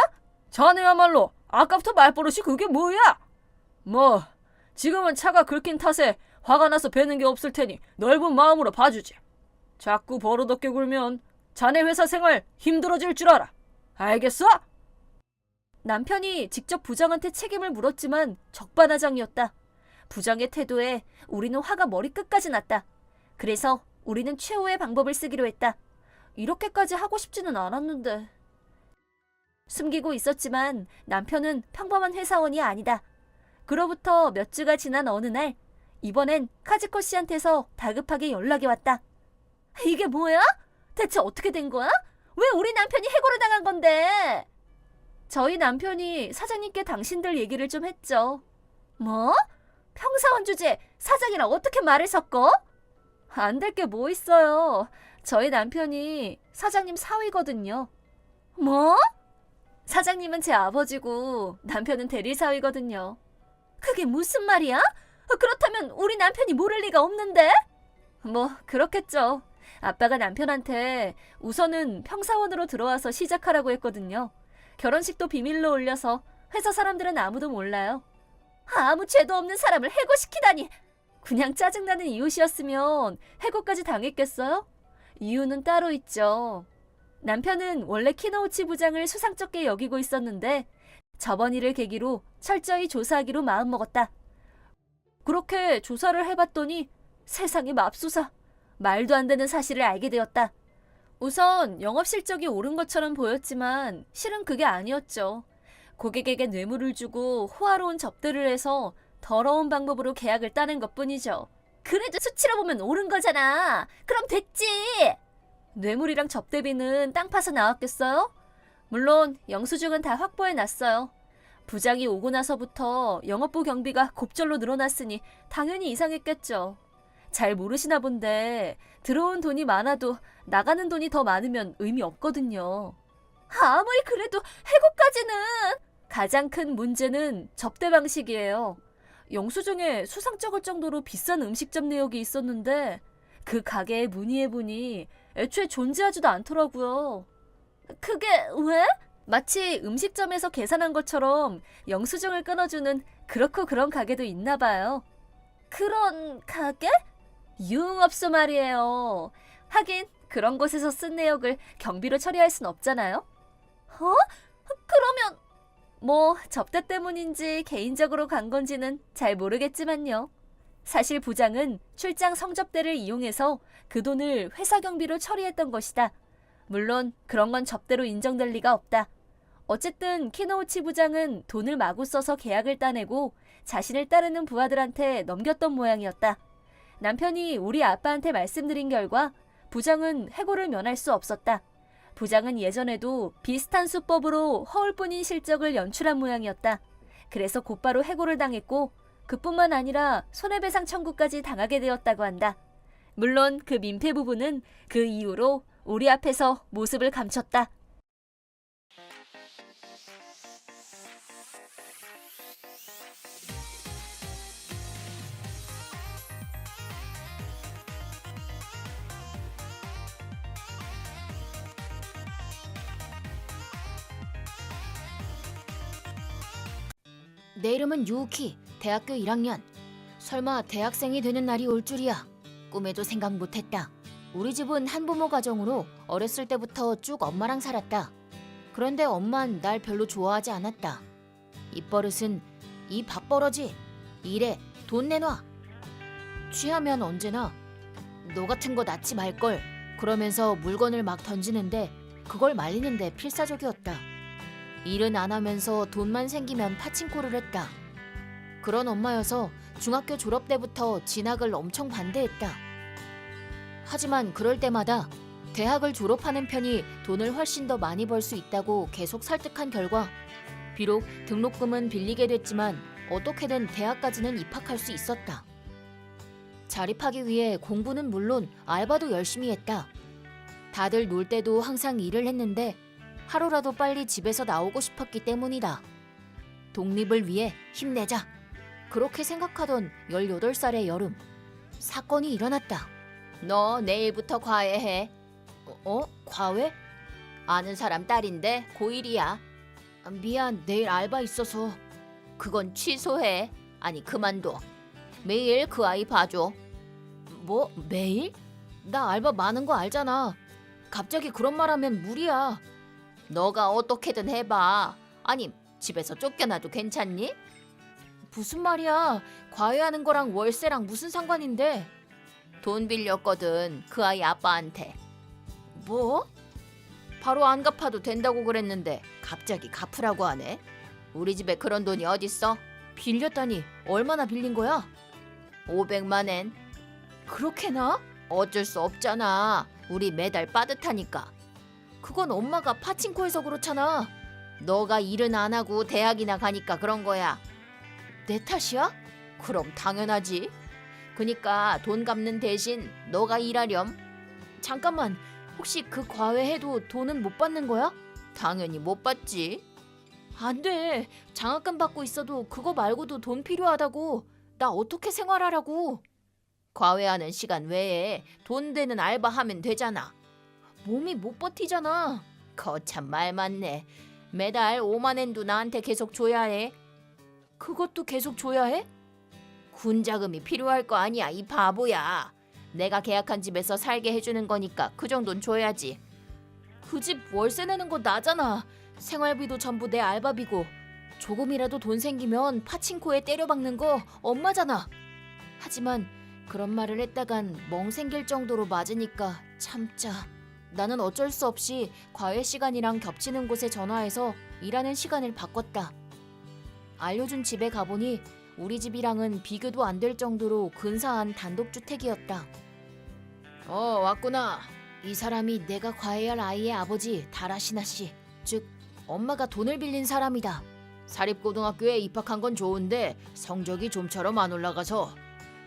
자네야말로 아까부터 말버릇이 그게 뭐야? 뭐 지금은 차가 긁힌 탓에 화가 나서 배는 게 없을 테니 넓은 마음으로 봐주지. 자꾸 버릇없게 굴면 자네 회사 생활 힘들어질 줄 알아. 알겠어? 남편이 직접 부장한테 책임을 물었지만 적반하장이었다. 부장의 태도에 우리는 화가 머리끝까지 났다. 그래서 우리는 최후의 방법을 쓰기로 했다. 이렇게까지 하고 싶지는 않았는데. 숨기고 있었지만 남편은 평범한 회사원이 아니다. 그로부터 몇 주가 지난 어느 날, 이번엔 카즈코 씨한테서 다급하게 연락이 왔다. 이게 뭐야? 대체 어떻게 된 거야? 왜 우리 남편이 해고를 당한 건데? 저희 남편이 사장님께 당신들 얘기를 좀 했죠. 뭐? 평사원 주제에 사장이랑 어떻게 말을 섞어? 안 될 게 뭐 있어요. 저희 남편이 사장님 사위거든요. 뭐? 사장님은 제 아버지고 남편은 대리사위거든요. 그게 무슨 말이야? 그렇다면 우리 남편이 모를 리가 없는데? 뭐 그렇겠죠. 아빠가 남편한테 우선은 평사원으로 들어와서 시작하라고 했거든요. 결혼식도 비밀로 올려서 회사 사람들은 아무도 몰라요. 아무 죄도 없는 사람을 해고시키다니. 그냥 짜증나는 이웃이었으면 해고까지 당했겠어요? 이유는 따로 있죠. 남편은 원래 키노우치 부장을 수상쩍게 여기고 있었는데 저번 일을 계기로 철저히 조사하기로 마음먹었다. 그렇게 조사를 해봤더니 세상에 맙소사. 말도 안 되는 사실을 알게 되었다. 우선 영업 실적이 오른 것처럼 보였지만 실은 그게 아니었죠. 고객에게 뇌물을 주고 호화로운 접대를 해서 더러운 방법으로 계약을 따낸 것뿐이죠. 그래도 수치로 보면 오른 거잖아. 그럼 됐지. 뇌물이랑 접대비는 땅 파서 나왔겠어요? 물론 영수증은 다 확보해놨어요. 부장이 오고 나서부터 영업부 경비가 곱절로 늘어났으니 당연히 이상했겠죠. 잘 모르시나 본데 들어온 돈이 많아도 나가는 돈이 더 많으면 의미 없거든요. 아무리 그래도 해고까지는. 가장 큰 문제는 접대 방식이에요. 영수증에 수상 적을 정도로 비싼 음식점 내역이 있었는데 그 가게에 문의해보니 애초에 존재하지도 않더라고요. 그게 왜? 마치 음식점에서 계산한 것처럼 영수증을 끊어주는 그렇고 그런 가게도 있나 봐요. 그런 가게? 유흥업소 말이에요. 하긴 그런 곳에서 쓴 내역을 경비로 처리할 순 없잖아요. 어? 그러면 뭐 접대 때문인지 개인적으로 간 건지는 잘 모르겠지만요. 사실 부장은 출장 성접대를 이용해서 그 돈을 회사 경비로 처리했던 것이다. 물론 그런 건 접대로 인정될 리가 없다. 어쨌든 키노우치 부장은 돈을 마구 써서 계약을 따내고 자신을 따르는 부하들한테 넘겼던 모양이었다. 남편이 우리 아빠한테 말씀드린 결과 부장은 해고를 면할 수 없었다. 부장은 예전에도 비슷한 수법으로 허울뿐인 실적을 연출한 모양이었다. 그래서 곧바로 해고를 당했고 그뿐만 아니라 손해배상 청구까지 당하게 되었다고 한다. 물론 그 민폐 부분은 그 이후로 우리 앞에서 모습을 감췄다. 내 이름은 유우키, 대학교 1학년. 설마 대학생이 되는 날이 올 줄이야. 꿈에도 생각 못했다. 우리 집은 한부모 가정으로 어렸을 때부터 쭉 엄마랑 살았다. 그런데 엄만 날 별로 좋아하지 않았다. 입버릇은 이 밥벌어지, 일해, 돈 내놔. 취하면 언제나 너 같은 거 낳지 말걸 그러면서 물건을 막 던지는데 그걸 말리는데 필사적이었다. 일은 안 하면서 돈만 생기면 파친코를 했다. 그런 엄마여서 중학교 졸업 때부터 진학을 엄청 반대했다. 하지만 그럴 때마다 대학을 졸업하는 편이 돈을 훨씬 더 많이 벌 수 있다고 계속 설득한 결과 비록 등록금은 빌리게 됐지만 어떻게든 대학까지는 입학할 수 있었다. 자립하기 위해 공부는 물론 알바도 열심히 했다. 다들 놀 때도 항상 일을 했는데 하루라도 빨리 집에서 나오고 싶었기 때문이다. 독립을 위해 힘내자. 그렇게 생각하던 18살의 여름, 사건이 일어났다. 너 내일부터 과외해. 과외? 아는 사람 딸인데 고1이야. 미안, 내일 알바 있어서. 그건 취소해. 아니, 그만둬. 매일 그 아이 봐줘. 뭐? 매일? 나 알바 많은 거 알잖아. 갑자기 그런 말 하면 무리야. 너가 어떻게든 해봐. 아니, 집에서 쫓겨나도 괜찮니? 무슨 말이야. 과외하는 거랑 월세랑 무슨 상관인데. 돈 빌렸거든, 그 아이 아빠한테. 뭐? 바로 안 갚아도 된다고 그랬는데 갑자기 갚으라고 하네. 우리 집에 그런 돈이 어딨어? 빌렸다니 얼마나 빌린 거야? 500만 엔. 그렇게나? 어쩔 수 없잖아. 우리 매달 빠듯하니까. 그건 엄마가 파친코에서 그렇잖아. 너가 일은 안 하고 대학이나 가니까 그런 거야. 내 탓이야? 그럼 당연하지. 그니까 돈 갚는 대신 너가 일하렴. 잠깐만, 혹시 그 과외해도 돈은 못 받는 거야? 당연히 못 받지. 안 돼. 장학금 받고 있어도 그거 말고도 돈 필요하다고. 나 어떻게 생활하라고. 과외하는 시간 외에 돈 되는 알바하면 되잖아. 몸이 못 버티잖아. 거참 말 많네. 매달 5만 엔도 나한테 계속 줘야 해. 그것도 계속 줘야 해? 군 자금이 필요할 거 아니야, 이 바보야. 내가 계약한 집에서 살게 해주는 거니까 그 정도는 줘야지. 그 집 월세 내는 거 나잖아. 생활비도 전부 내 알바비고. 조금이라도 돈 생기면 파친코에 때려박는 거 엄마잖아. 하지만 그런 말을 했다간 멍 생길 정도로 맞으니까 참자. 나는 어쩔 수 없이 과외 시간이랑 겹치는 곳에 전화해서 일하는 시간을 바꿨다. 알려준 집에 가보니 우리 집이랑은 비교도 안 될 정도로 근사한 단독주택이었다. 왔구나. 이 사람이 내가 과외할 아이의 아버지 다라시나 씨, 즉 엄마가 돈을 빌린 사람이다. 사립고등학교에 입학한 건 좋은데 성적이 좀처럼 안 올라가서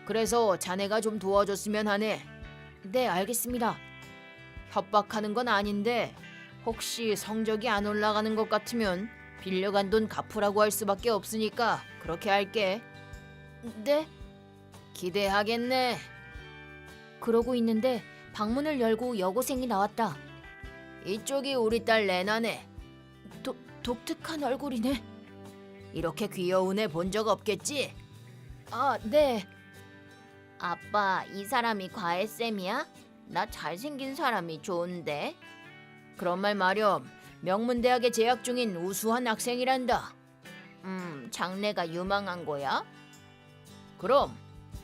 그래서 자네가 좀 도와줬으면 하네. 네, 알겠습니다. 협박하는 건 아닌데 혹시 성적이 안 올라가는 것 같으면 빌려간 돈 갚으라고 할 수밖에 없으니까 그렇게 할게. 네? 기대하겠네. 그러고 있는데 방문을 열고 여고생이 나왔다. 이쪽이 우리 딸 레나네. 독특한 얼굴이네. 이렇게 귀여운 애 본 적 없겠지? 아, 네. 아빠, 이 사람이 과외쌤이야? 나 잘생긴 사람이 좋은데. 그런 말 마렴. 명문대학에 재학 중인 우수한 학생이란다. 장래가 유망한 거야? 그럼.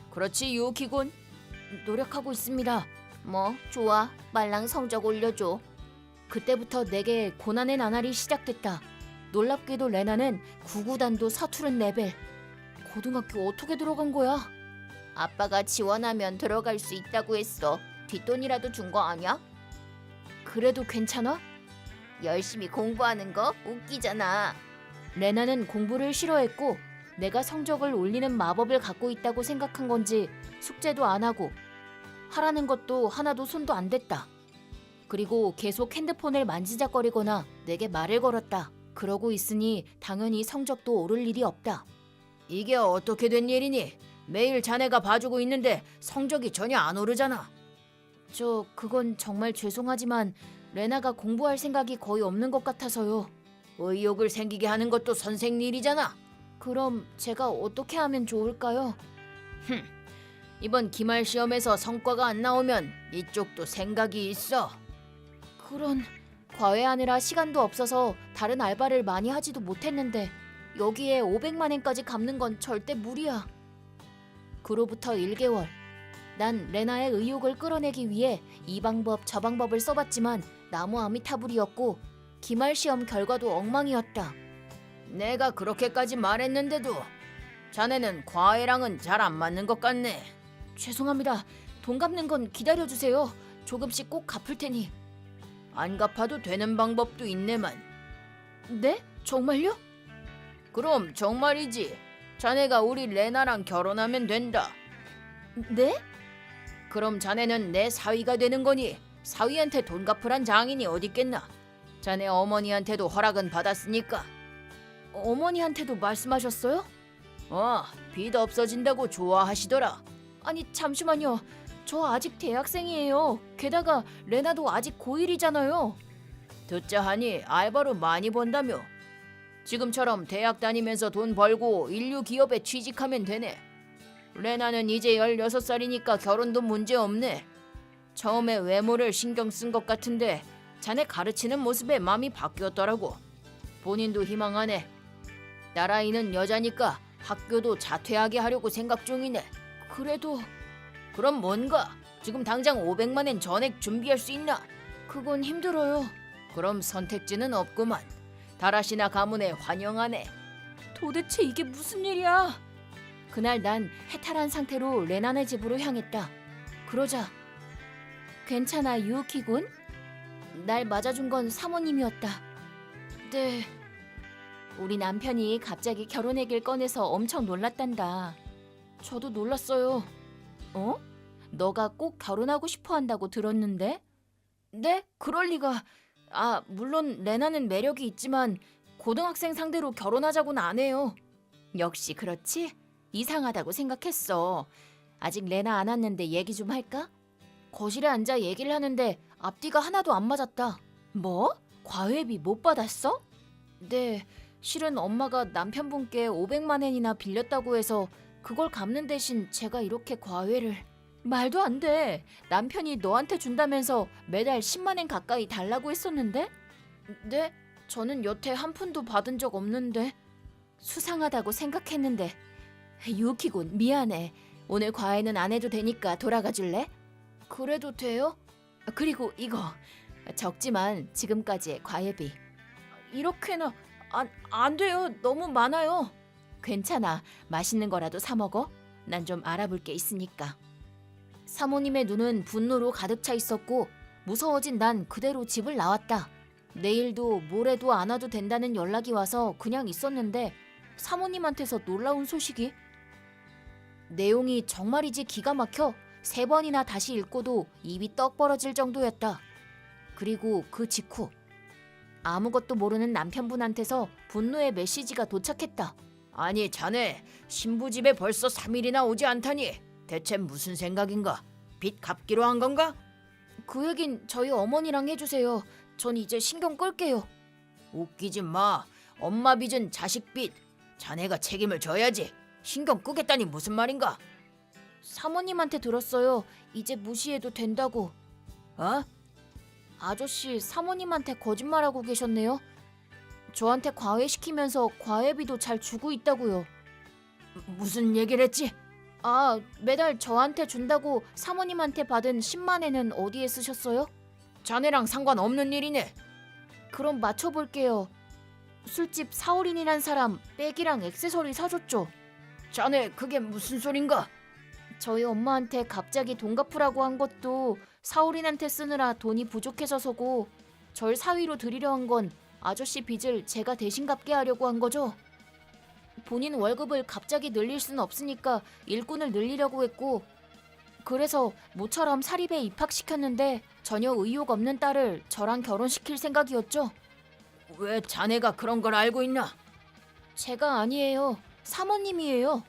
그렇지, 유키군. 노력하고 있습니다. 뭐 좋아, 말랑 성적 올려줘. 그때부터 내게 고난의 나날이 시작됐다. 놀랍게도 레나는 구구단도 서투른 레벨. 고등학교 어떻게 들어간 거야? 아빠가 지원하면 들어갈 수 있다고 했어. 뒷돈이라도 준 거 아니야? 그래도 괜찮아? 열심히 공부하는 거 웃기잖아. 레나는 공부를 싫어했고 내가 성적을 올리는 마법을 갖고 있다고 생각한 건지 숙제도 안 하고 하라는 것도 하나도 손도 안 댔다. 그리고 계속 핸드폰을 만지작거리거나 내게 말을 걸었다. 그러고 있으니 당연히 성적도 오를 일이 없다. 이게 어떻게 된 일이니? 매일 자네가 봐주고 있는데 성적이 전혀 안 오르잖아. 그건 정말 죄송하지만 레나가 공부할 생각이 거의 없는 것 같아서요. 의욕을 생기게 하는 것도 선생 일이잖아. 그럼 제가 어떻게 하면 좋을까요? 이번 기말 시험에서 성과가 안 나오면 이쪽도 생각이 있어. 그런 과외하느라 시간도 없어서 다른 알바를 많이 하지도 못했는데 여기에 500만 엔까지 갚는 건 절대 무리야. 그로부터 1개월. 난 레나의 의욕을 끌어내기 위해 이 방법 저 방법을 써봤지만 나무 아미타불이었고 기말 시험 결과도 엉망이었다. 내가 그렇게까지 말했는데도 자네는 과외랑은 잘 안 맞는 것 같네. 죄송합니다. 돈 갚는 건 기다려주세요. 조금씩 꼭 갚을 테니. 안 갚아도 되는 방법도 있네만. 네? 정말요? 그럼 정말이지. 자네가 우리 레나랑 결혼하면 된다. 네? 그럼 자네는 내 사위가 되는 거니 사위한테 돈 갚으란 장인이 어딨겠나. 자네 어머니한테도 허락은 받았으니까. 어머니한테도 말씀하셨어요? 빚 없어진다고 좋아하시더라. 아니 잠시만요. 저 아직 대학생이에요. 게다가 레나도 아직 고1이잖아요. 듣자 하니 알바로 많이 번다며. 지금처럼 대학 다니면서 돈 벌고 인류 기업에 취직하면 되네. 레나는 이제 16살이니까 결혼도 문제 없네. 처음에 외모를 신경 쓴 것 같은데 자네 가르치는 모습에 마음이 바뀌었더라고. 본인도 희망하네. 딸아이는 여자니까 학교도 자퇴하게 하려고 생각 중이네. 그래도 그럼 뭔가? 지금 당장 500만엔 전액 준비할 수 있나? 그건 힘들어요. 그럼 선택지는 없구만. 다라시나 가문에 환영하네. 도대체 이게 무슨 일이야? 그날 난 해탈한 상태로 레나네 집으로 향했다. 그러자 괜찮아 유우키군? 날 맞아준 건 사모님이었다. 네. 우리 남편이 갑자기 결혼 얘기를 꺼내서 엄청 놀랐단다. 저도 놀랐어요. 어? 너가 꼭 결혼하고 싶어 한다고 들었는데? 네? 그럴 리가. 물론 레나는 매력이 있지만 고등학생 상대로 결혼하자고는 안 해요. 역시 그렇지? 이상하다고 생각했어. 아직 레나 안 왔는데 얘기 좀 할까? 거실에 앉아 얘기를 하는데 앞뒤가 하나도 안 맞았다. 뭐? 과외비 못 받았어? 네, 실은 엄마가 남편분께 500만 엔이나 빌렸다고 해서 그걸 갚는 대신 제가 이렇게 과외를... 말도 안 돼. 남편이 너한테 준다면서 매달 10만 엔 가까이 달라고 했었는데? 네? 저는 여태 한 푼도 받은 적 없는데. 수상하다고 생각했는데. 유키군 미안해. 오늘 과외는 안 해도 되니까 돌아가 줄래? 그래도 돼요? 그리고 이거 적지만 지금까지의 과외비. 이렇게나 안 돼요. 너무 많아요. 괜찮아. 맛있는 거라도 사 먹어. 난 좀 알아볼 게 있으니까. 사모님의 눈은 분노로 가득 차 있었고 무서워진 난 그대로 집을 나왔다. 내일도 모레도 안 와도 된다는 연락이 와서 그냥 있었는데 사모님한테서 놀라운 소식이. 내용이 정말이지 기가 막혀 3번이나 다시 읽고도 입이 떡 벌어질 정도였다. 그리고 그 직후 아무것도 모르는 남편분한테서 분노의 메시지가 도착했다. 아니 자네 신부 집에 벌써 3일이나 오지 않다니 대체 무슨 생각인가? 빚 갚기로 한 건가? 그 얘긴 저희 어머니랑 해주세요. 전 이제 신경 끌게요. 웃기지 마. 엄마 빚은 자식 빚. 자네가 책임을 져야지. 신경 끄겠다니 무슨 말인가? 사모님한테 들었어요. 이제 무시해도 된다고. 어? 아저씨 사모님한테 거짓말하고 계셨네요. 저한테 과외시키면서 과외비도 잘 주고 있다고요. 무슨 얘기를 했지? 매달 저한테 준다고 사모님한테 받은 10만 엔은 어디에 쓰셨어요? 자네랑 상관없는 일이네. 그럼 맞춰볼게요. 술집 사오린이란 사람 백이랑 액세서리 사줬죠? 자네 그게 무슨 소린가? 저희 엄마한테 갑자기 돈 갚으라고 한 것도 사오린한테 쓰느라 돈이 부족해서서고 절 사위로 드리려 한 건 아저씨 빚을 제가 대신 갚게 하려고 한 거죠. 본인 월급을 갑자기 늘릴 수는 없으니까 일꾼을 늘리려고 했고 그래서 모처럼 사립에 입학시켰는데 전혀 의욕 없는 딸을 저랑 결혼시킬 생각이었죠. 왜 자네가 그런 걸 알고 있나? 제가 아니에요. 사모님이에요.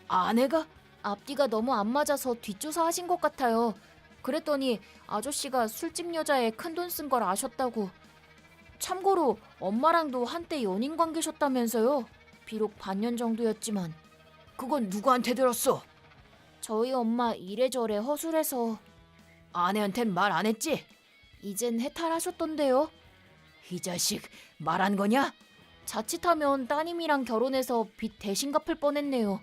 아내가? 앞뒤가 너무 안 맞아서 뒷조사 하신 것 같아요. 그랬더니 아저씨가 술집 여자에 큰돈 쓴 걸 아셨다고. 참고로 엄마랑도 한때 연인 관계셨다면서요. 비록 반년 정도였지만. 그건 누구한테 들었어? 저희 엄마 이래저래 허술해서. 아내한텐 말 안 했지? 이젠 해탈하셨던데요. 이 자식 말한 거냐? 자칫하면 따님이랑 결혼해서 빚 대신 갚을 뻔했네요.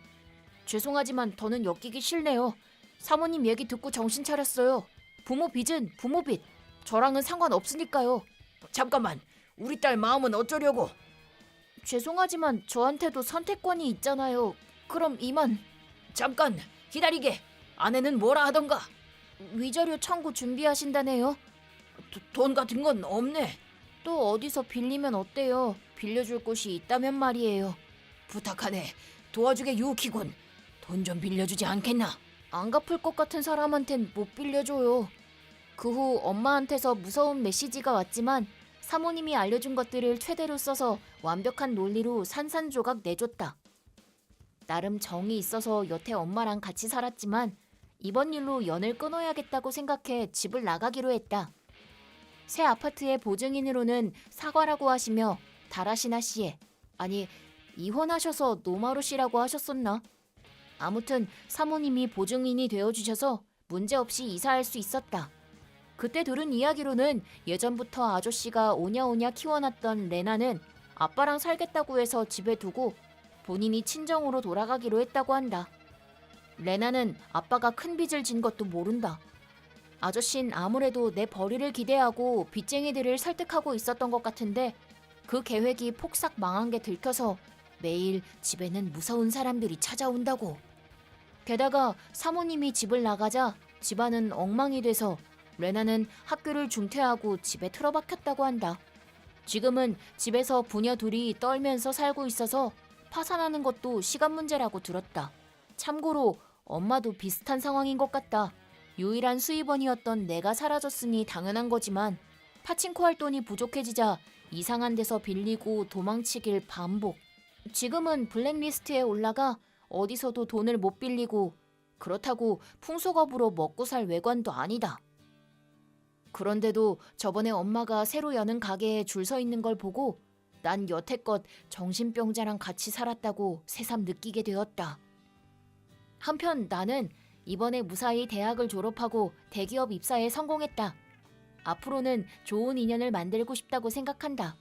죄송하지만 더는 엮이기 싫네요. 사모님 얘기 듣고 정신 차렸어요. 부모 빚은 부모 빚. 저랑은 상관없으니까요. 잠깐만. 우리 딸 마음은 어쩌려고? 죄송하지만 저한테도 선택권이 있잖아요. 그럼 이만. 잠깐 기다리게. 아내는 뭐라 하던가? 위자료 청구 준비하신다네요. 돈 같은 건 없네. 또 어디서 빌리면 어때요? 빌려줄 곳이 있다면 말이에요. 부탁하네. 도와주게 유키군. 돈 좀 빌려주지 않겠나? 안 갚을 것 같은 사람한텐 못 빌려줘요. 그 후 엄마한테서 무서운 메시지가 왔지만 사모님이 알려준 것들을 최대로 써서 완벽한 논리로 산산조각 내줬다. 나름 정이 있어서 여태 엄마랑 같이 살았지만 이번 일로 연을 끊어야겠다고 생각해 집을 나가기로 했다. 새 아파트의 보증인으로는 사과라고 하시며 다라시나 씨에, 아니 이혼하셔서 노마루 씨라고 하셨었나? 아무튼 사모님이 보증인이 되어주셔서 문제없이 이사할 수 있었다. 그때 들은 이야기로는 예전부터 아저씨가 오냐오냐 키워놨던 레나는 아빠랑 살겠다고 해서 집에 두고 본인이 친정으로 돌아가기로 했다고 한다. 레나는 아빠가 큰 빚을 진 것도 모른다. 아저씨는 아무래도 내 벌이를 기대하고 빚쟁이들을 설득하고 있었던 것 같은데 그 계획이 폭삭 망한 게 들켜서 매일 집에는 무서운 사람들이 찾아온다고. 게다가 사모님이 집을 나가자 집안은 엉망이 돼서 레나는 학교를 중퇴하고 집에 틀어박혔다고 한다. 지금은 집에서 부녀 둘이 떨면서 살고 있어서 파산하는 것도 시간 문제라고 들었다. 참고로 엄마도 비슷한 상황인 것 같다. 유일한 수입원이었던 내가 사라졌으니 당연한 거지만 파친코 할 돈이 부족해지자 이상한 데서 빌리고 도망치길 반복. 지금은 블랙리스트에 올라가 어디서도 돈을 못 빌리고 그렇다고 풍속업으로 먹고 살 외관도 아니다. 그런데도 저번에 엄마가 새로 여는 가게에 줄 서 있는 걸 보고 난 여태껏 정신병자랑 같이 살았다고 새삼 느끼게 되었다. 한편 나는 이번에 무사히 대학을 졸업하고 대기업 입사에 성공했다. 앞으로는 좋은 인연을 만들고 싶다고 생각한다.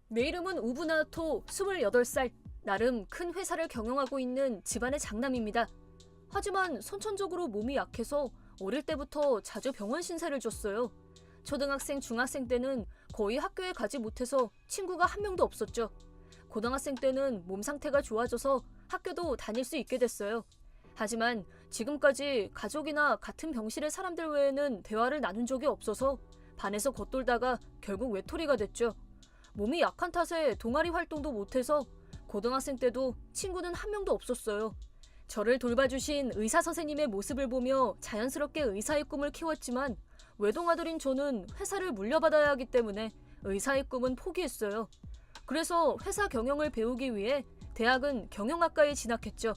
내 이름은 우부나토 28살. 나름 큰 회사를 경영하고 있는 집안의 장남입니다. 하지만 선천적으로 몸이 약해서 어릴 때부터 자주 병원 신세를 졌어요. 초등학생, 중학생 때는 거의 학교에 가지 못해서 친구가 한 명도 없었죠. 고등학생 때는 몸 상태가 좋아져서 학교도 다닐 수 있게 됐어요. 하지만 지금까지 가족이나 같은 병실의 사람들 외에는 대화를 나눈 적이 없어서 반에서 겉돌다가 결국 외톨이가 됐죠. 몸이 약한 탓에 동아리 활동도 못해서 고등학생 때도 친구는 한 명도 없었어요. 저를 돌봐주신 의사 선생님의 모습을 보며 자연스럽게 의사의 꿈을 키웠지만 외동아들인 저는 회사를 물려받아야 하기 때문에 의사의 꿈은 포기했어요. 그래서 회사 경영을 배우기 위해 대학은 경영학과에 진학했죠.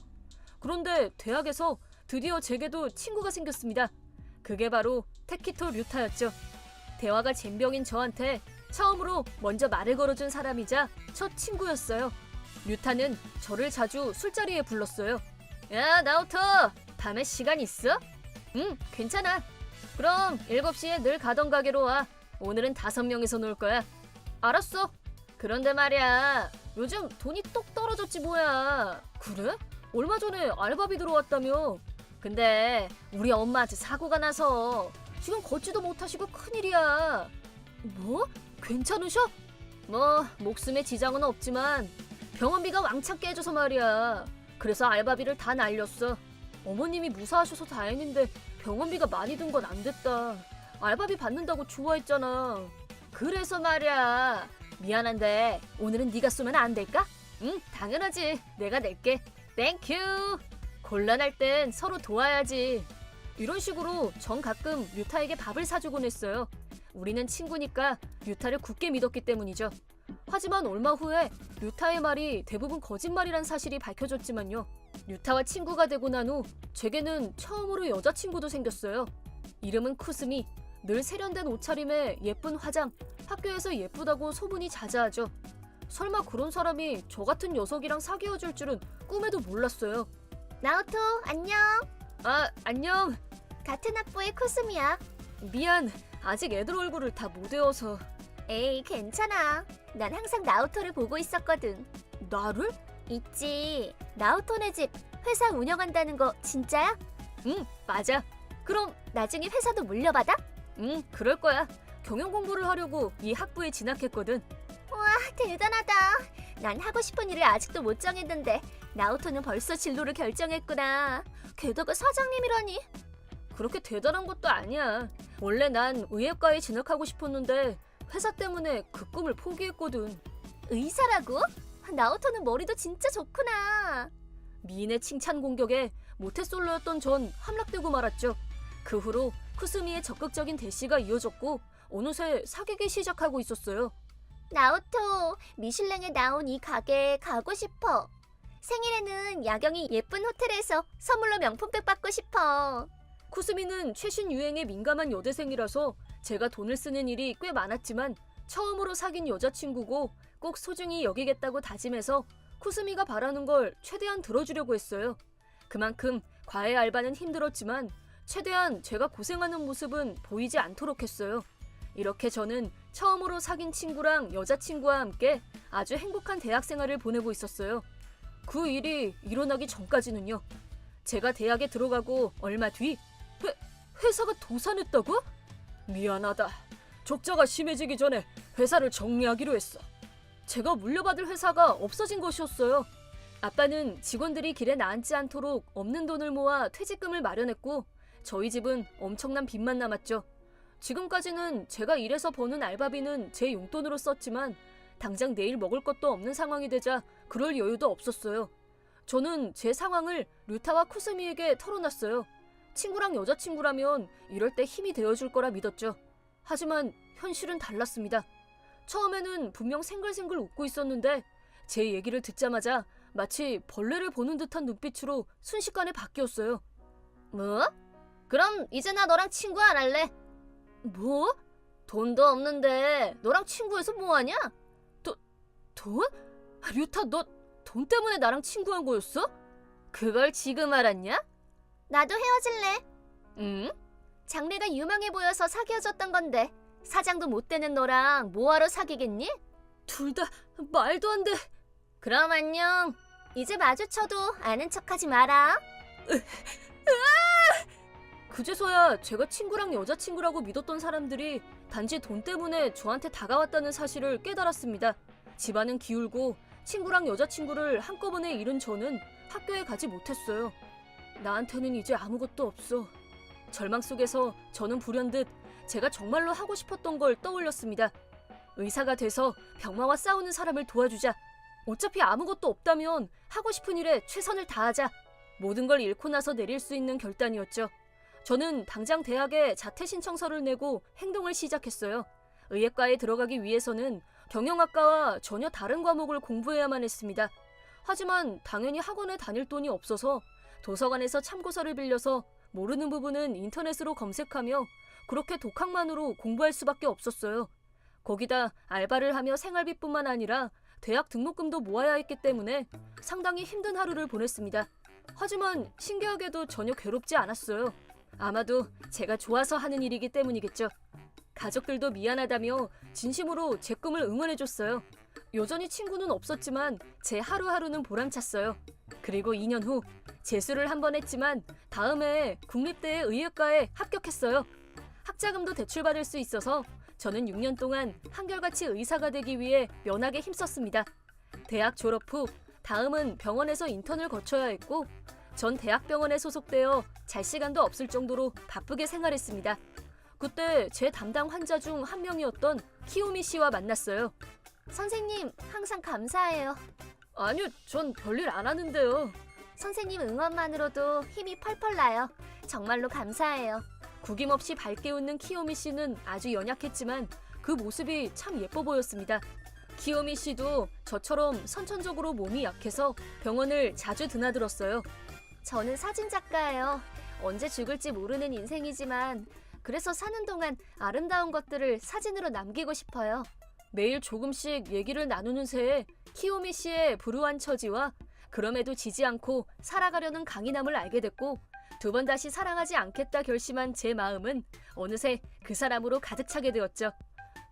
그런데 대학에서 드디어 제게도 친구가 생겼습니다. 그게 바로 테키토 류타였죠. 대화가 젬병인 저한테 처음으로 먼저 말을 걸어준 사람이자 첫 친구였어요. 류타는 저를 자주 술자리에 불렀어요. 야, 나오토! 밤에 시간 있어? 응, 괜찮아. 그럼 7시에 늘 가던 가게로 와. 오늘은 5명이서 놀 거야. 알았어. 그런데 말이야, 요즘 돈이 똑 떨어졌지 뭐야. 그래? 얼마 전에 알바비 들어왔다며. 근데 우리 엄마 아직 사고가 나서 지금 걷지도 못하시고 큰일이야. 뭐? 괜찮으셔? 뭐 목숨에 지장은 없지만 병원비가 왕창 깨져서 말이야. 그래서 알바비를 다 날렸어. 어머님이 무사하셔서 다행인데 병원비가 많이 든 건 안 됐다. 알바비 받는다고 좋아했잖아. 그래서 말이야. 미안한데 오늘은 네가 쏘면 안 될까? 응, 당연하지. 내가 낼게. 땡큐. 곤란할 땐 서로 도와야지. 이런 식으로 전 가끔 류타에게 밥을 사주곤 했어요. 우리는 친구니까 류타를 굳게 믿었기 때문이죠. 하지만 얼마 후에 류타의 말이 대부분 거짓말이란 사실이 밝혀졌지만요. 류타와 친구가 되고 난 후 제게는 처음으로 여자친구도 생겼어요. 이름은 쿠스미. 늘 세련된 옷차림에 예쁜 화장, 학교에서 예쁘다고 소문이 자자하죠. 설마 그런 사람이 저 같은 녀석이랑 사귀어줄 줄은 꿈에도 몰랐어요. 나오토, 안녕. 아, 안녕. 같은 학부의 쿠스미야. 미안. 아직 애들 얼굴을 다 못 외워서. 에이, 괜찮아. 난 항상 나오토를 보고 있었거든. 나를? 있지. 나오토네 집 회사 운영한다는 거 진짜야? 응, 맞아. 그럼 나중에 회사도 물려받아? 응, 그럴 거야. 경영 공부를 하려고 이 학부에 진학했거든. 대단하다. 난 하고 싶은 일을 아직도 못 정했는데 나오토는 벌써 진로를 결정했구나. 게다가 사장님이라니. 그렇게 대단한 것도 아니야. 원래 난 의예과에 진학하고 싶었는데 회사 때문에 그 꿈을 포기했거든. 의사라고? 나오토는 머리도 진짜 좋구나. 미인의 칭찬 공격에 모태솔로였던 전 함락되고 말았죠. 그 후로 쿠스미의 적극적인 대시가 이어졌고 어느새 사귀기 시작하고 있었어요. 나오토, 미슐랭에 나온 이 가게에 가고 싶어. 생일에는 야경이 예쁜 호텔에서 선물로 명품백 받고 싶어. 쿠스미는 최신 유행에 민감한 여대생이라서 제가 돈을 쓰는 일이 꽤 많았지만 처음으로 사귄 여자친구고 꼭 소중히 여기겠다고 다짐해서 쿠스미가 바라는 걸 최대한 들어주려고 했어요. 그만큼 과외 알바는 힘들었지만 최대한 제가 고생하는 모습은 보이지 않도록 했어요. 이렇게 저는 처음으로 사귄 친구랑 여자친구와 함께 아주 행복한 대학 생활을 보내고 있었어요. 그 일이 일어나기 전까지는요. 제가 대학에 들어가고 얼마 뒤 회사가 도산했다고? 미안하다. 적자가 심해지기 전에 회사를 정리하기로 했어. 제가 물려받을 회사가 없어진 것이었어요. 아빠는 직원들이 길에 나앉지 않도록 없는 돈을 모아 퇴직금을 마련했고 저희 집은 엄청난 빚만 남았죠. 지금까지는 제가 일해서 버는 알바비는 제 용돈으로 썼지만 당장 내일 먹을 것도 없는 상황이 되자 그럴 여유도 없었어요. 저는 제 상황을 류타와 쿠스미에게 털어놨어요. 친구랑 여자친구라면 이럴 때 힘이 되어줄 거라 믿었죠. 하지만 현실은 달랐습니다. 처음에는 분명 생글생글 웃고 있었는데 제 얘기를 듣자마자 마치 벌레를 보는 듯한 눈빛으로 순식간에 바뀌었어요. 뭐? 그럼 이제 나 너랑 친구 안 할래? 뭐? 돈도 없는데 너랑 친구해서 뭐하냐? 돈? 류타, 너 돈 때문에 나랑 친구한 거였어? 그걸 지금 알았냐? 나도 헤어질래. 응? 장래가 유망해 보여서 사귀어줬던 건데 사장도 못 되는 너랑 뭐하러 사귀겠니? 둘 다 말도 안 돼. 그럼 안녕. 이제 마주쳐도 아는 척하지 마라. 그제서야 제가 친구랑 여자친구라고 믿었던 사람들이 단지 돈 때문에 저한테 다가왔다는 사실을 깨달았습니다. 집안은 기울고 친구랑 여자친구를 한꺼번에 잃은 저는 학교에 가지 못했어요. 나한테는 이제 아무것도 없어. 절망 속에서 저는 불현듯 제가 정말로 하고 싶었던 걸 떠올렸습니다. 의사가 돼서 병마와 싸우는 사람을 도와주자. 어차피 아무것도 없다면 하고 싶은 일에 최선을 다하자. 모든 걸 잃고 나서 내릴 수 있는 결단이었죠. 저는 당장 대학에 자퇴 신청서를 내고 행동을 시작했어요. 의예과에 들어가기 위해서는 경영학과와 전혀 다른 과목을 공부해야만 했습니다. 하지만 당연히 학원에 다닐 돈이 없어서 도서관에서 참고서를 빌려서 모르는 부분은 인터넷으로 검색하며 그렇게 독학만으로 공부할 수밖에 없었어요. 거기다 알바를 하며 생활비뿐만 아니라 대학 등록금도 모아야 했기 때문에 상당히 힘든 하루를 보냈습니다. 하지만 신기하게도 전혀 괴롭지 않았어요. 아마도 제가 좋아서 하는 일이기 때문이겠죠. 가족들도 미안하다며 진심으로 제 꿈을 응원해줬어요. 여전히 친구는 없었지만 제 하루하루는 보람찼어요. 그리고 2년 후 재수를 한 번 했지만 다음해 국립대의 의예과에 합격했어요. 학자금도 대출받을 수 있어서 저는 6년 동안 한결같이 의사가 되기 위해 면하게 힘썼습니다. 대학 졸업 후 다음은 병원에서 인턴을 거쳐야 했고 전 대학병원에 소속되어 잘 시간도 없을 정도로 바쁘게 생활했습니다. 그때 제 담당 환자 중 한 명이었던 키오미 씨와 만났어요. 선생님, 항상 감사해요. 아니요, 전 별일 안 하는데요. 선생님 응원만으로도 힘이 펄펄 나요. 정말로 감사해요. 구김없이 밝게 웃는 키오미 씨는 아주 연약했지만 그 모습이 참 예뻐 보였습니다. 키오미 씨도 저처럼 선천적으로 몸이 약해서 병원을 자주 드나들었어요. 저는 사진작가예요. 언제 죽을지 모르는 인생이지만 그래서 사는 동안 아름다운 것들을 사진으로 남기고 싶어요. 매일 조금씩 얘기를 나누는 새에 키오미 씨의 불우한 처지와 그럼에도 지지 않고 살아가려는 강인함을 알게 됐고 2번 다시 사랑하지 않겠다 결심한 제 마음은 어느새 그 사람으로 가득 차게 되었죠.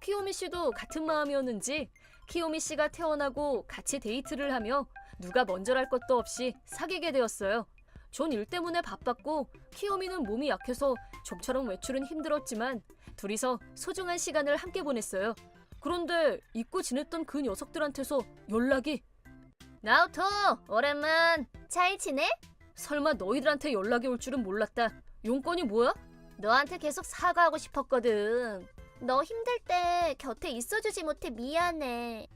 키오미 씨도 같은 마음이었는지 키요미 씨가 태어나고 같이 데이트를 하며 누가 먼저랄 것도 없이 사귀게 되었어요. 전 일 때문에 바빴고 키요미는 몸이 약해서 좀처럼 외출은 힘들었지만 둘이서 소중한 시간을 함께 보냈어요. 그런데 잊고 지냈던 그 녀석들한테서 연락이. 나오토, 오랜만. 잘 지내? 설마 너희들한테 연락이 올 줄은 몰랐다. 용건이 뭐야? 너한테 계속 사과하고 싶었거든. 너 힘들 때 곁에 있어주지 못해 미안해.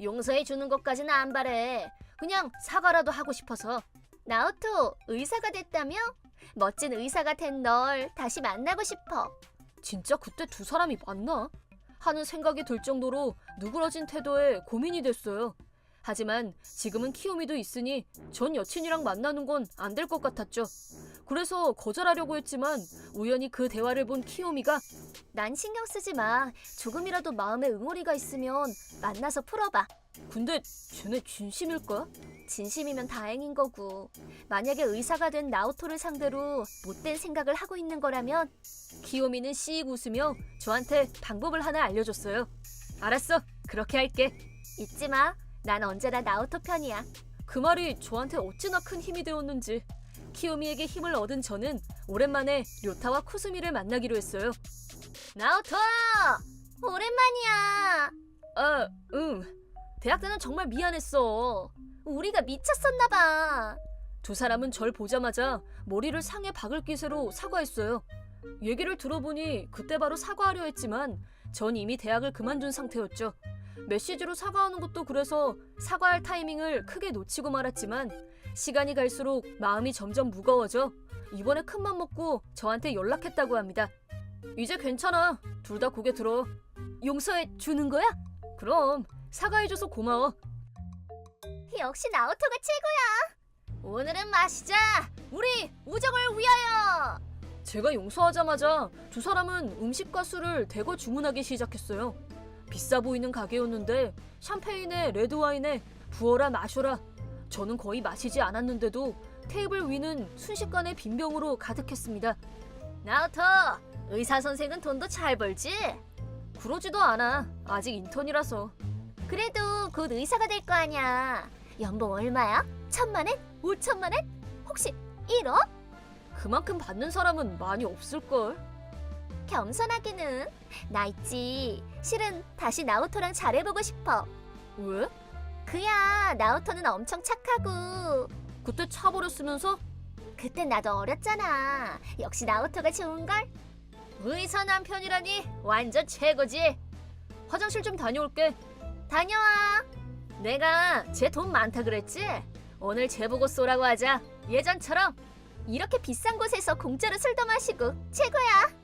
용서해 주는 것까지는 안 바래. 그냥 사과라도 하고 싶어서. 나오토, 의사가 됐다며? 멋진 의사가 된 널 다시 만나고 싶어. 진짜 그때 두 사람이 맞나? 하는 생각이 들 정도로 누그러진 태도에 고민이 됐어요. 하지만 지금은 키요미도 있으니 전 여친이랑 만나는 건 안 될 것 같았죠. 그래서 거절하려고 했지만 우연히 그 대화를 본 키요미가 난 신경 쓰지 마. 조금이라도 마음에 응어리가 있으면 만나서 풀어봐. 근데 쟤네 진심일까? 진심이면 다행인 거고. 만약에 의사가 된 나오토를 상대로 못된 생각을 하고 있는 거라면 키요미는 씩 웃으며 저한테 방법을 하나 알려줬어요. 알았어, 그렇게 할게. 잊지 마. 난 언제나 나오토 편이야. 그 말이 저한테 어찌나 큰 힘이 되었는지 키요미에게 힘을 얻은 저는 오랜만에 료타와 쿠스미를 만나기로 했어요. 나오토! 오랜만이야. 아, 응. 대학 때는 정말 미안했어. 우리가 미쳤었나 봐. 두 사람은 절 보자마자 머리를 상에 박을 기세로 사과했어요. 얘기를 들어보니 그때 바로 사과하려 했지만 전 이미 대학을 그만둔 상태였죠. 메시지로 사과하는 것도 그래서 사과할 타이밍을 크게 놓치고 말았지만 시간이 갈수록 마음이 점점 무거워져 이번에 큰맘 먹고 저한테 연락했다고 합니다. 이제 괜찮아. 둘 다 고개 들어. 용서해 주는 거야? 그럼 사과해줘서 고마워. 역시 나오토가 최고야. 오늘은 마시자. 우리 우정을 위하여. 제가 용서하자마자 두 사람은 음식과 술을 대거 주문하기 시작했어요. 비싸 보이는 가게였는데 샴페인에 레드와인에 부어라 마셔라. 저는 거의 마시지 않았는데도 테이블 위는 순식간에 빈병으로 가득했습니다. 나오토, 의사 선생은 돈도 잘 벌지? 그러지도 않아. 아직 인턴이라서. 그래도 곧 의사가 될 거 아니야. 연봉 얼마야? 1,000만 원? 5천만 원? 혹시 1억? 그만큼 받는 사람은 많이 없을걸. 겸손하기는. 나 있지. 실은 다시 나오토랑 잘해보고 싶어. 왜? 그야 나오토는 엄청 착하고. 그때 차버렸으면서? 그때 나도 어렸잖아. 역시 나오토가 좋은걸? 의사 남편이라니 완전 최고지. 화장실 좀 다녀올게. 다녀와. 내가 쟤 돈 많다 그랬지? 오늘 쟤 보고 쏘라고 하자. 예전처럼. 이렇게 비싼 곳에서 공짜로 술도 마시고 최고야.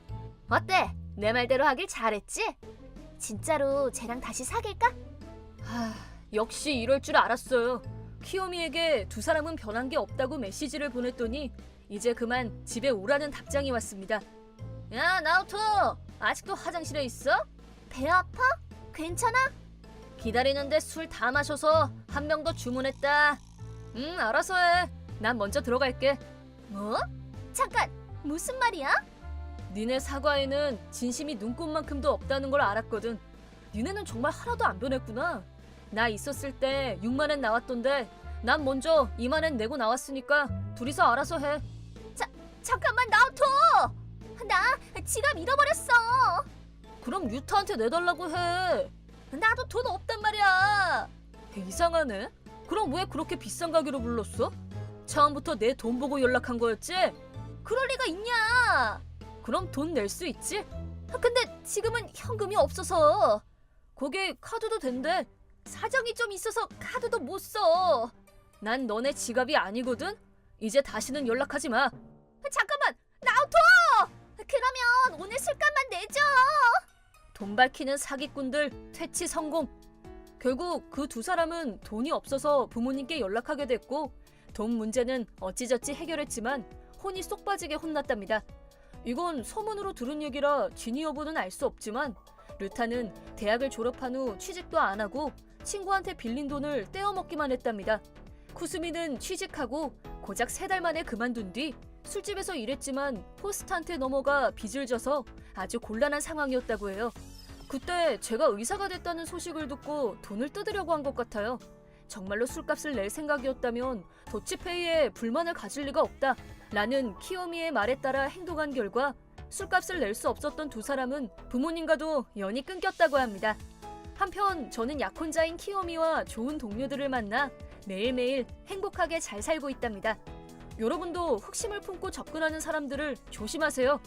어때? 내 말대로 하길 잘했지? 진짜로 쟤랑 다시 사귈까? 역시 이럴 줄 알았어요. 키요미에게 두 사람은 변한 게 없다고 메시지를 보냈더니 이제 그만 집에 오라는 답장이 왔습니다. 야, 나오토! 아직도 화장실에 있어? 배 아파? 괜찮아? 기다리는데 술 다 마셔서 한 병 더 주문했다. 응, 알아서 해. 난 먼저 들어갈게. 뭐? 잠깐, 무슨 말이야? 니네 사과에는 진심이 눈꽃만큼도 없다는 걸 알았거든. 니네는 정말 하나도 안 변했구나. 나 있었을 때 6만 엔 나왔던데 난 먼저 2만 엔 내고 나왔으니까 둘이서 알아서 해. 잠깐만, 나오토! 나 지갑 잃어버렸어. 그럼 유타한테 내달라고 해. 나도 돈 없단 말이야. 이상하네. 그럼 왜 그렇게 비싼 가게로 불렀어? 처음부터 내 돈 보고 연락한 거였지? 그럴 리가 있냐? 그럼 돈 낼 수 있지? 근데 지금은 현금이 없어서. 거기 카드도 된대. 사정이 좀 있어서 카드도 못 써. 난 너네 지갑이 아니거든? 이제 다시는 연락하지 마. 잠깐만, 나오토! 그러면 오늘 술값만 내줘. 돈 밝히는 사기꾼들 퇴치 성공. 결국 그 두 사람은 돈이 없어서 부모님께 연락하게 됐고 돈 문제는 어찌저찌 해결했지만 혼이 쏙 빠지게 혼났답니다. 이건 소문으로 들은 얘기라 진위 여부는 알 수 없지만 류타는 대학을 졸업한 후 취직도 안 하고 친구한테 빌린 돈을 떼어먹기만 했답니다. 쿠스미는 취직하고 고작 3달 만에 그만둔 뒤 술집에서 일했지만 호스트한테 넘어가 빚을 져서 아주 곤란한 상황이었다고 해요. 그때 제가 의사가 됐다는 소식을 듣고 돈을 뜯으려고 한 것 같아요. 정말로 술값을 낼 생각이었다면 더치페이에 불만을 가질 리가 없다 라는 키오미의 말에 따라 행동한 결과 술값을 낼 수 없었던 두 사람은 부모님과도 연이 끊겼다고 합니다. 한편 저는 약혼자인 키오미와 좋은 동료들을 만나 매일매일 행복하게 잘 살고 있답니다. 여러분도 흑심을 품고 접근하는 사람들을 조심하세요.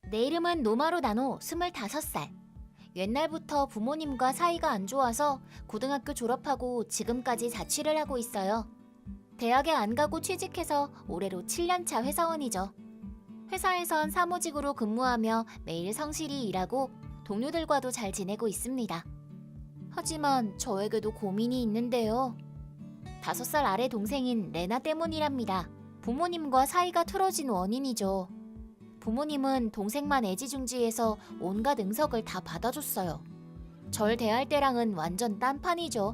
내 이름은 노마루 나노 25살. 옛날부터 부모님과 사이가 안 좋아서 고등학교 졸업하고 지금까지 자취를 하고 있어요. 대학에 안 가고 취직해서 올해로 7년차 회사원이죠. 회사에선 사무직으로 근무하며 매일 성실히 일하고 동료들과도 잘 지내고 있습니다. 하지만 저에게도 고민이 있는데요. 5살 아래 동생인 레나 때문이랍니다. 부모님과 사이가 틀어진 원인이죠. 부모님은 동생만 애지중지해서 온갖 응석을 다 받아줬어요. 절 대할 때랑은 완전 딴판이죠.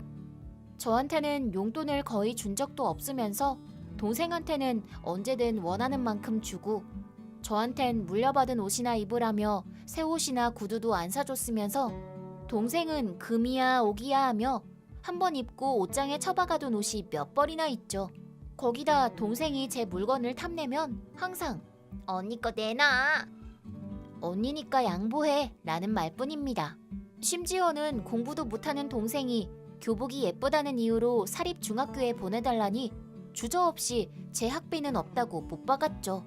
저한테는 용돈을 거의 준 적도 없으면서 동생한테는 언제든 원하는 만큼 주고 저한텐 물려받은 옷이나 입으라며 새 옷이나 구두도 안 사줬으면서 동생은 금이야 오기야 하며 한 번 입고 옷장에 처박아둔 옷이 몇 벌이나 있죠. 거기다 동생이 제 물건을 탐내면 항상 언니 거 내놔. 언니니까 양보해 라는 말뿐입니다. 심지어는 공부도 못하는 동생이 교복이 예쁘다는 이유로 사립중학교에 보내달라니 주저없이 제 학비는 없다고 못 박았죠.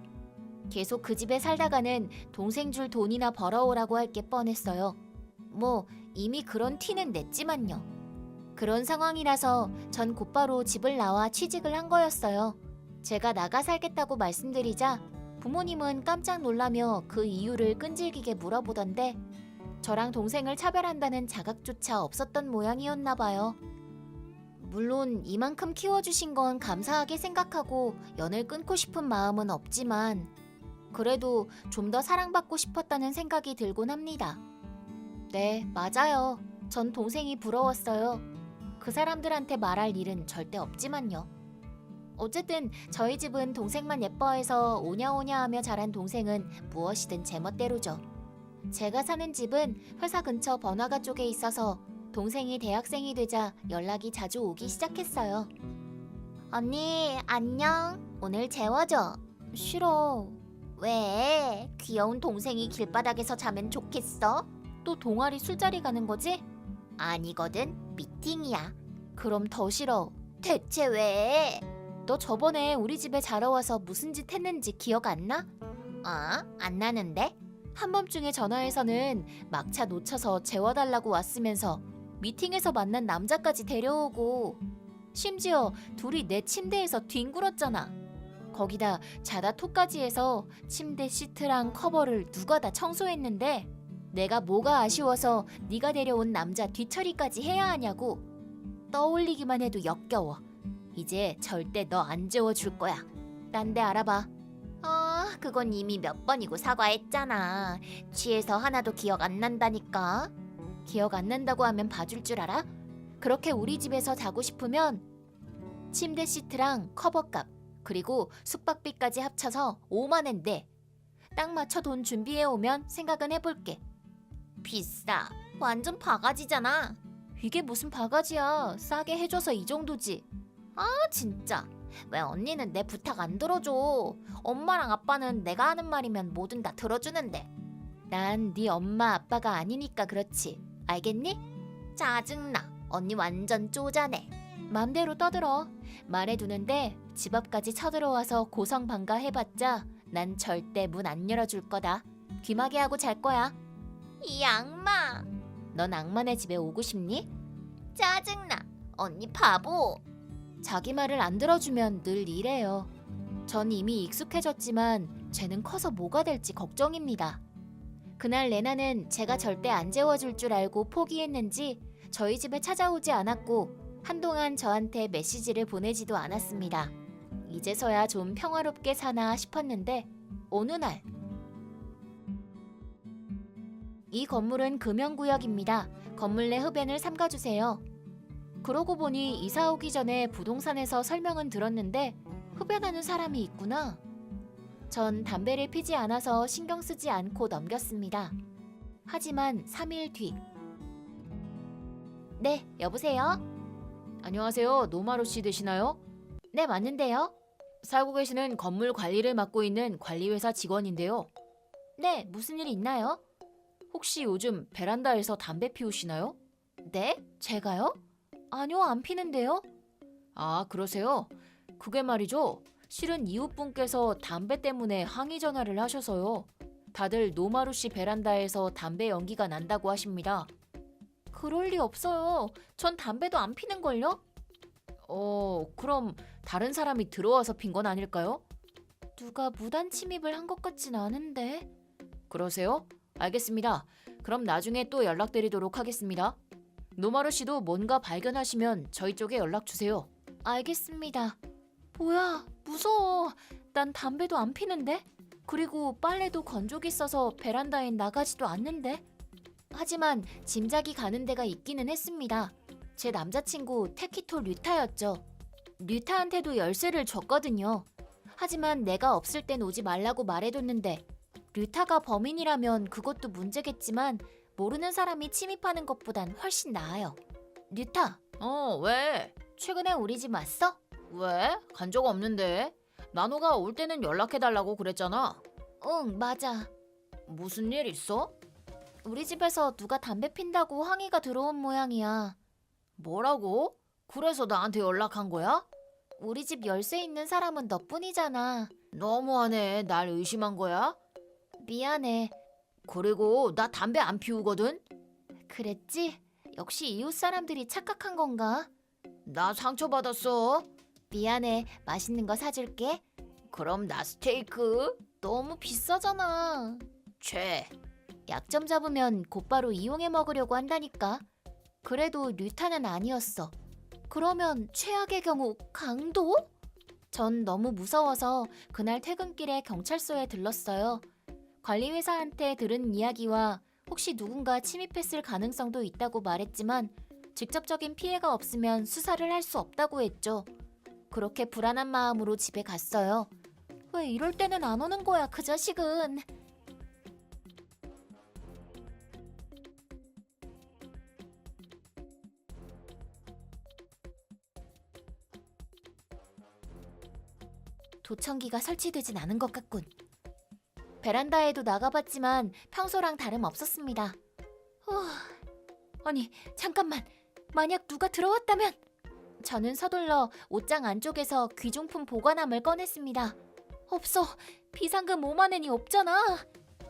계속 그 집에 살다가는 동생 줄 돈이나 벌어오라고 할 게 뻔했어요. 뭐 이미 그런 티는 냈지만요. 그런 상황이라서 전 곧바로 집을 나와 취직을 한 거였어요. 제가 나가 살겠다고 말씀드리자 부모님은 깜짝 놀라며 그 이유를 끈질기게 물어보던데 저랑 동생을 차별한다는 자각조차 없었던 모양이었나 봐요. 물론 이만큼 키워주신 건 감사하게 생각하고 연을 끊고 싶은 마음은 없지만 그래도 좀 더 사랑받고 싶었다는 생각이 들곤 합니다. 네, 맞아요. 전 동생이 부러웠어요. 그 사람들한테 말할 일은 절대 없지만요. 어쨌든 저희 집은 동생만 예뻐해서 오냐오냐 하며 자란 동생은 무엇이든 제멋대로죠. 제가 사는 집은 회사 근처 번화가 쪽에 있어서 동생이 대학생이 되자 연락이 자주 오기 시작했어요. 언니, 안녕. 오늘 재워줘. 싫어. 왜? 귀여운 동생이 길바닥에서 자면 좋겠어? 또 동아리 술자리 가는 거지? 아니거든. 미팅이야. 그럼 더 싫어. 대체 왜? 너 저번에 우리 집에 자러 와서 무슨 짓 했는지 기억 안 나? 안 나는데? 한밤중에 전화해서는 막차 놓쳐서 재워달라고 왔으면서 미팅에서 만난 남자까지 데려오고 심지어 둘이 내 침대에서 뒹굴었잖아. 거기다 자다 토까지 해서 침대 시트랑 커버를 누가 다 청소했는데 내가 뭐가 아쉬워서 네가 데려온 남자 뒤처리까지 해야 하냐고. 떠올리기만 해도 역겨워. 이제 절대 너 안 재워줄 거야. 딴 데 알아봐. 그건 이미 몇 번이고 사과했잖아. 취해서 하나도 기억 안 난다니까. 기억 안 난다고 하면 봐줄 줄 알아? 그렇게 우리 집에서 자고 싶으면 침대 시트랑 커버값 그리고 숙박비까지 합쳐서 5만 엔 내. 딱 맞춰 돈 준비해 오면 생각은 해볼게. 비싸. 완전 바가지잖아. 이게 무슨 바가지야. 싸게 해줘서 이 정도지. 진짜. 왜 언니는 내 부탁 안 들어줘. 엄마랑 아빠는 내가 하는 말이면 뭐든 다 들어주는데. 난 네 엄마 아빠가 아니니까 그렇지. 알겠니? 짜증나. 언니 완전 쪼잔해. 맘대로 떠들어. 말해두는데 집 앞까지 쳐들어와서 고성방가해봤자 난 절대 문 안 열어줄 거다. 귀마개 하고 잘 거야. 이 악마. 넌 악마네 집에 오고 싶니? 짜증나. 언니 바보. 자기 말을 안 들어주면 늘 이래요. 전 이미 익숙해졌지만 쟤는 커서 뭐가 될지 걱정입니다. 그날 레나는 제가 절대 안 재워줄 줄 알고 포기했는지 저희 집에 찾아오지 않았고 한동안 저한테 메시지를 보내지도 않았습니다. 이제서야 좀 평화롭게 사나 싶었는데 어느 날 이 건물은 금연구역입니다. 건물 내 흡연을 삼가주세요. 그러고 보니 이사 오기 전에 부동산에서 설명은 들었는데 흡연하는 사람이 있구나. 전 담배를 피지 않아서 신경 쓰지 않고 넘겼습니다. 하지만 3일 뒤. 네, 여보세요? 안녕하세요. 노마루 씨 되시나요? 네, 맞는데요. 살고 계시는 건물 관리를 맡고 있는 관리회사 직원인데요. 네, 무슨 일 있나요? 혹시 요즘 베란다에서 담배 피우시나요? 네? 제가요? 아니요, 안 피는데요. 아, 그러세요? 그게 말이죠. 실은 이웃분께서 담배 때문에 항의 전화를 하셔서요. 다들 노마루 씨 베란다에서 담배 연기가 난다고 하십니다. 그럴 리 없어요. 전 담배도 안 피는걸요? 그럼 다른 사람이 들어와서 핀 건 아닐까요? 누가 무단 침입을 한 것 같진 않은데. 그러세요? 알겠습니다. 그럼 나중에 또 연락드리도록 하겠습니다. 노마루 씨도 뭔가 발견하시면 저희 쪽에 연락 주세요. 알겠습니다. 뭐야, 무서워. 난 담배도 안 피는데? 그리고 빨래도 건조기 써서 베란다에 나가지도 않는데? 하지만 짐작이 가는 데가 있기는 했습니다. 제 남자친구 테키토 류타였죠. 류타한테도 열쇠를 줬거든요. 하지만 내가 없을 땐 오지 말라고 말해뒀는데 류타가 범인이라면 그것도 문제겠지만 모르는 사람이 침입하는 것보단 훨씬 나아요. 류타. 왜? 최근에 우리 집 왔어? 왜? 간 적 없는데. 나노가 올 때는 연락해달라고 그랬잖아. 응, 맞아. 무슨 일 있어? 우리 집에서 누가 담배 핀다고 항의가 들어온 모양이야. 뭐라고? 그래서 나한테 연락한 거야? 우리 집 열쇠 있는 사람은 너뿐이잖아. 너무하네. 날 의심한 거야? 미안해. 그리고 나 담배 안 피우거든? 그랬지? 역시 이웃 사람들이 착각한 건가? 나 상처받았어. 미안해. 맛있는 거 사줄게. 그럼 나 스테이크? 너무 비싸잖아. 약점 잡으면 곧바로 이용해 먹으려고 한다니까. 그래도 류타는 아니었어. 그러면 최악의 경우 강도? 전 너무 무서워서 그날 퇴근길에 경찰서에 들렀어요. 관리회사한테 들은 이야기와 혹시 누군가 침입했을 가능성도 있다고 말했지만 직접적인 피해가 없으면 수사를 할 수 없다고 했죠. 그렇게 불안한 마음으로 집에 갔어요. 왜 이럴 때는 안 오는 거야, 그 자식은. 도청기가 설치되진 않은 것 같군. 베란다에도 나가봤지만 평소랑 다름없었습니다. 아니, 잠깐만. 만약 누가 들어왔다면? 저는 서둘러 옷장 안쪽에서 귀중품 보관함을 꺼냈습니다. 없어. 비상금 5만 엔이 없잖아.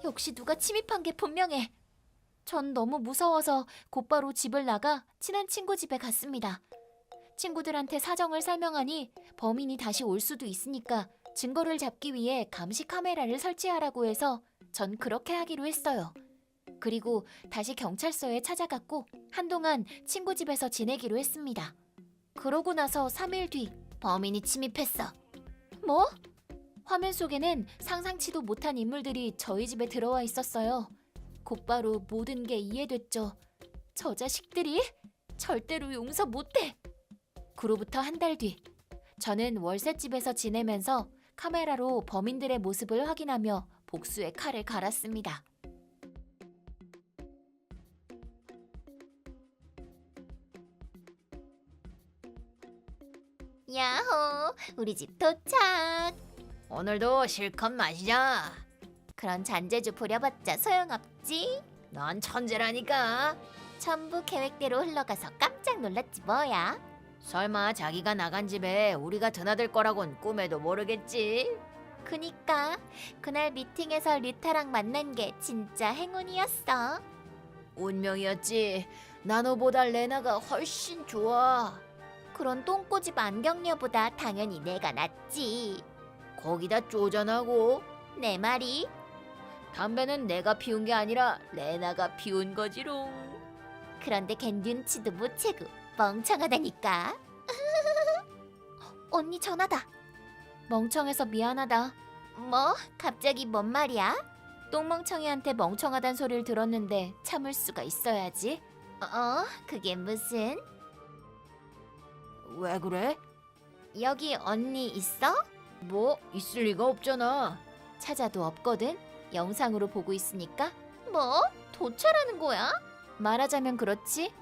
역시 누가 침입한 게 분명해. 전 너무 무서워서 곧바로 집을 나가 친한 친구 집에 갔습니다. 친구들한테 사정을 설명하니 범인이 다시 올 수도 있으니까 증거를 잡기 위해 감시 카메라를 설치하라고 해서 전 그렇게 하기로 했어요. 그리고 다시 경찰서에 찾아갔고 한동안 친구 집에서 지내기로 했습니다. 그러고 나서 3일 뒤 범인이 침입했어. 뭐? 화면 속에는 상상치도 못한 인물들이 저희 집에 들어와 있었어요. 곧바로 모든 게 이해됐죠. 저 자식들이 절대로 용서 못해. 그로부터 한 달 뒤, 저는 월세집에서 지내면서 카메라로 범인들의 모습을 확인하며 복수의 칼을 갈았습니다. 야호, 우리 집 도착. 오늘도 실컷 마시자. 그런 잔재주 부려봤자 소용없지. 넌 천재라니까. 전부 계획대로 흘러가서 깜짝 놀랐지 뭐야. 설마 자기가 나간 집에 우리가 드나들 거라곤 꿈에도 모르겠지. 그니까 그날 미팅에서 류타랑 만난 게 진짜 행운이었어. 운명이었지. 나노보다 레나가 훨씬 좋아. 그런 똥꼬집 안경녀보다 당연히 내가 낫지. 거기다 쪼잔하고. 내 말이. 담배는 내가 피운 게 아니라 레나가 피운 거지롱. 그런데 걘 눈치도 못 채고 멍청하다니까. 언니 전화다. 멍청해서 미안하다. 뭐? 갑자기 뭔 말이야? 똥멍청이한테 멍청하단 소리를 들었는데 참을 수가 있어야지. 그게 무슨? 왜 그래? 여기 언니 있어? 뭐 있을 리가 없잖아. 찾아도 없거든. 영상으로 보고 있으니까. 뭐? 도찰하는 거야? 말하자면 그렇지.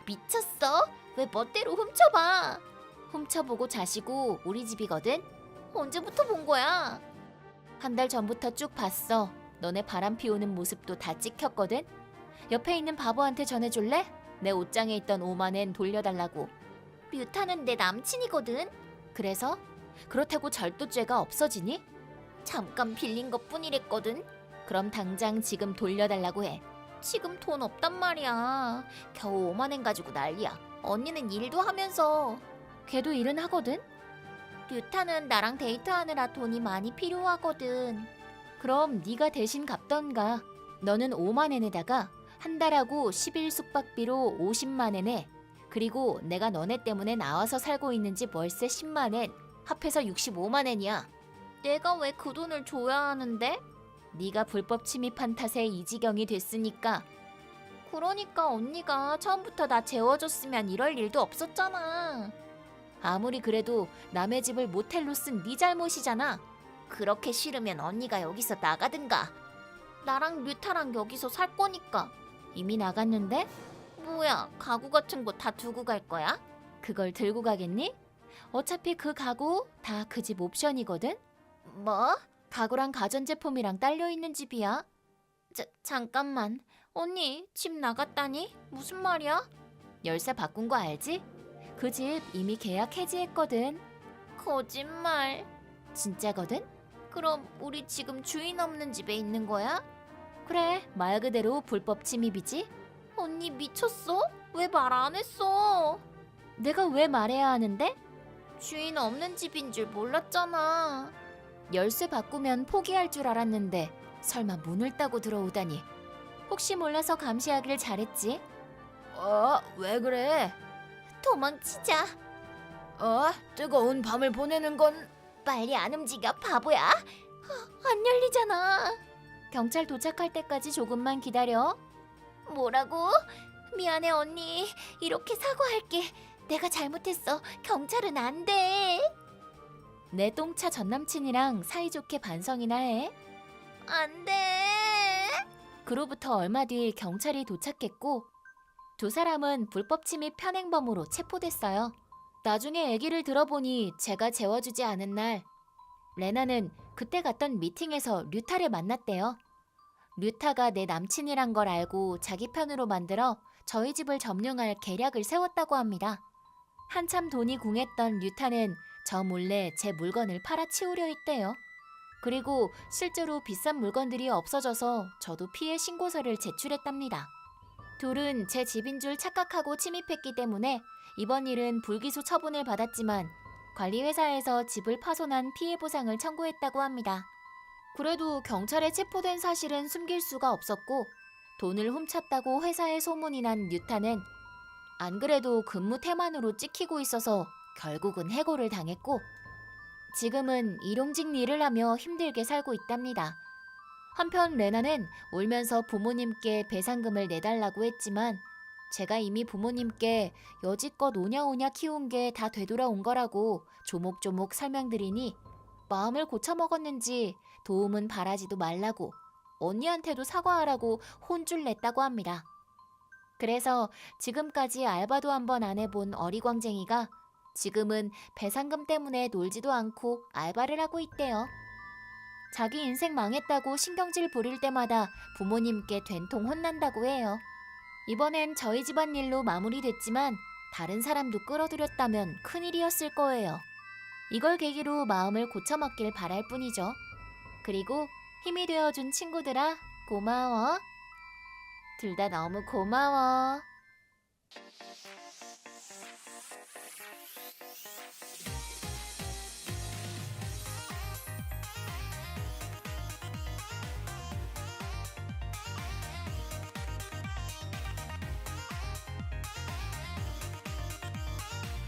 미쳤어? 왜 멋대로 훔쳐봐? 훔쳐보고 자시고 우리 집이거든. 언제부터 본 거야? 한 달 전부터 쭉 봤어. 너네 바람 피우는 모습도 다 찍혔거든. 옆에 있는 바보한테 전해줄래? 내 옷장에 있던 5만엔 돌려달라고. 뮤타는 내 남친이거든. 그래서? 그렇다고 절도죄가 없어지니? 잠깐 빌린 것 뿐이랬거든. 그럼 당장 지금 돌려달라고 해. 지금 돈 없단 말이야. 겨우 5만엔 가지고 난리야. 언니는 일도 하면서. 걔도 일은 하거든. 뮤타는 나랑 데이트하느라 돈이 많이 필요하거든. 그럼 네가 대신 갚던가. 너는 5만엔에다가 한 달하고 10일 숙박비로 50만엔에 그리고 내가 너네 때문에 나와서 살고 있는지 월세 10만엔 합해서 65만엔이야. 내가 왜 그 돈을 줘야 하는데? 네가 불법 침입한 탓에 이 지경이 됐으니까. 그러니까 언니가 처음부터 나 재워줬으면 이럴 일도 없었잖아. 아무리 그래도 남의 집을 모텔로 쓴 네 잘못이잖아. 그렇게 싫으면 언니가 여기서 나가든가. 나랑 뮤타랑 여기서 살 거니까. 이미 나갔는데? 뭐야, 가구 같은 거 다 두고 갈 거야? 그걸 들고 가겠니? 어차피 그 가구 다 그 집 옵션이거든? 뭐? 가구랑 가전제품이랑 딸려있는 집이야. 잠깐만. 언니, 집 나갔다니? 무슨 말이야? 열쇠 바꾼 거 알지? 그 집 이미 계약 해지했거든. 거짓말. 진짜거든? 그럼 우리 지금 주인 없는 집에 있는 거야? 그래, 말 그대로 불법 침입이지. 언니 미쳤어? 왜 말 안 했어? 내가 왜 말해야 하는데? 주인 없는 집인 줄 몰랐잖아. 열쇠 바꾸면 포기할 줄 알았는데 설마 문을 따고 들어오다니. 혹시 몰라서 감시하길 잘했지. 왜 그래? 도망치자. 뜨거운 밤을 보내는 건 빨리 안 움직여, 바보야. 안 열리잖아. 경찰 도착할 때까지 조금만 기다려. 뭐라고? 미안해 언니. 이렇게 사과할게. 내가 잘못했어. 경찰은 안 돼. 내 똥차 전남친이랑 사이좋게 반성이나 해. 안 돼. 그로부터 얼마 뒤 경찰이 도착했고 두 사람은 불법 침입 편행범으로 체포됐어요. 나중에 얘기를 들어보니 제가 재워주지 않은 날 레나는 그때 갔던 미팅에서 류타를 만났대요. 류타가 내 남친이란 걸 알고 자기 편으로 만들어 저희 집을 점령할 계략을 세웠다고 합니다. 한참 돈이 궁했던 류타는 저 몰래 제 물건을 팔아치우려 했대요. 그리고 실제로 비싼 물건들이 없어져서 저도 피해 신고서를 제출했답니다. 둘은 제 집인 줄 착각하고 침입했기 때문에 이번 일은 불기소 처분을 받았지만 관리회사에서 집을 파손한 피해 보상을 청구했다고 합니다. 그래도 경찰에 체포된 사실은 숨길 수가 없었고 돈을 훔쳤다고 회사에 소문이 난 뉴타는 안 그래도 근무 태만으로 찍히고 있어서 결국은 해고를 당했고 지금은 일용직 일을 하며 힘들게 살고 있답니다. 한편 레나는 울면서 부모님께 배상금을 내달라고 했지만 제가 이미 부모님께 여지껏 오냐오냐 키운 게 다 되돌아온 거라고 조목조목 설명드리니 마음을 고쳐먹었는지 도움은 바라지도 말라고 언니한테도 사과하라고 혼쭐 냈다고 합니다. 그래서 지금까지 알바도 한번 안 해본 어리광쟁이가 지금은 배상금 때문에 놀지도 않고 알바를 하고 있대요. 자기 인생 망했다고 신경질 부릴 때마다 부모님께 된통 혼난다고 해요. 이번엔 저희 집안 일로 마무리됐지만 다른 사람도 끌어들였다면 큰일이었을 거예요. 이걸 계기로 마음을 고쳐먹길 바랄 뿐이죠. 그리고 힘이 되어준 친구들아, 고마워. 둘 다 너무 고마워.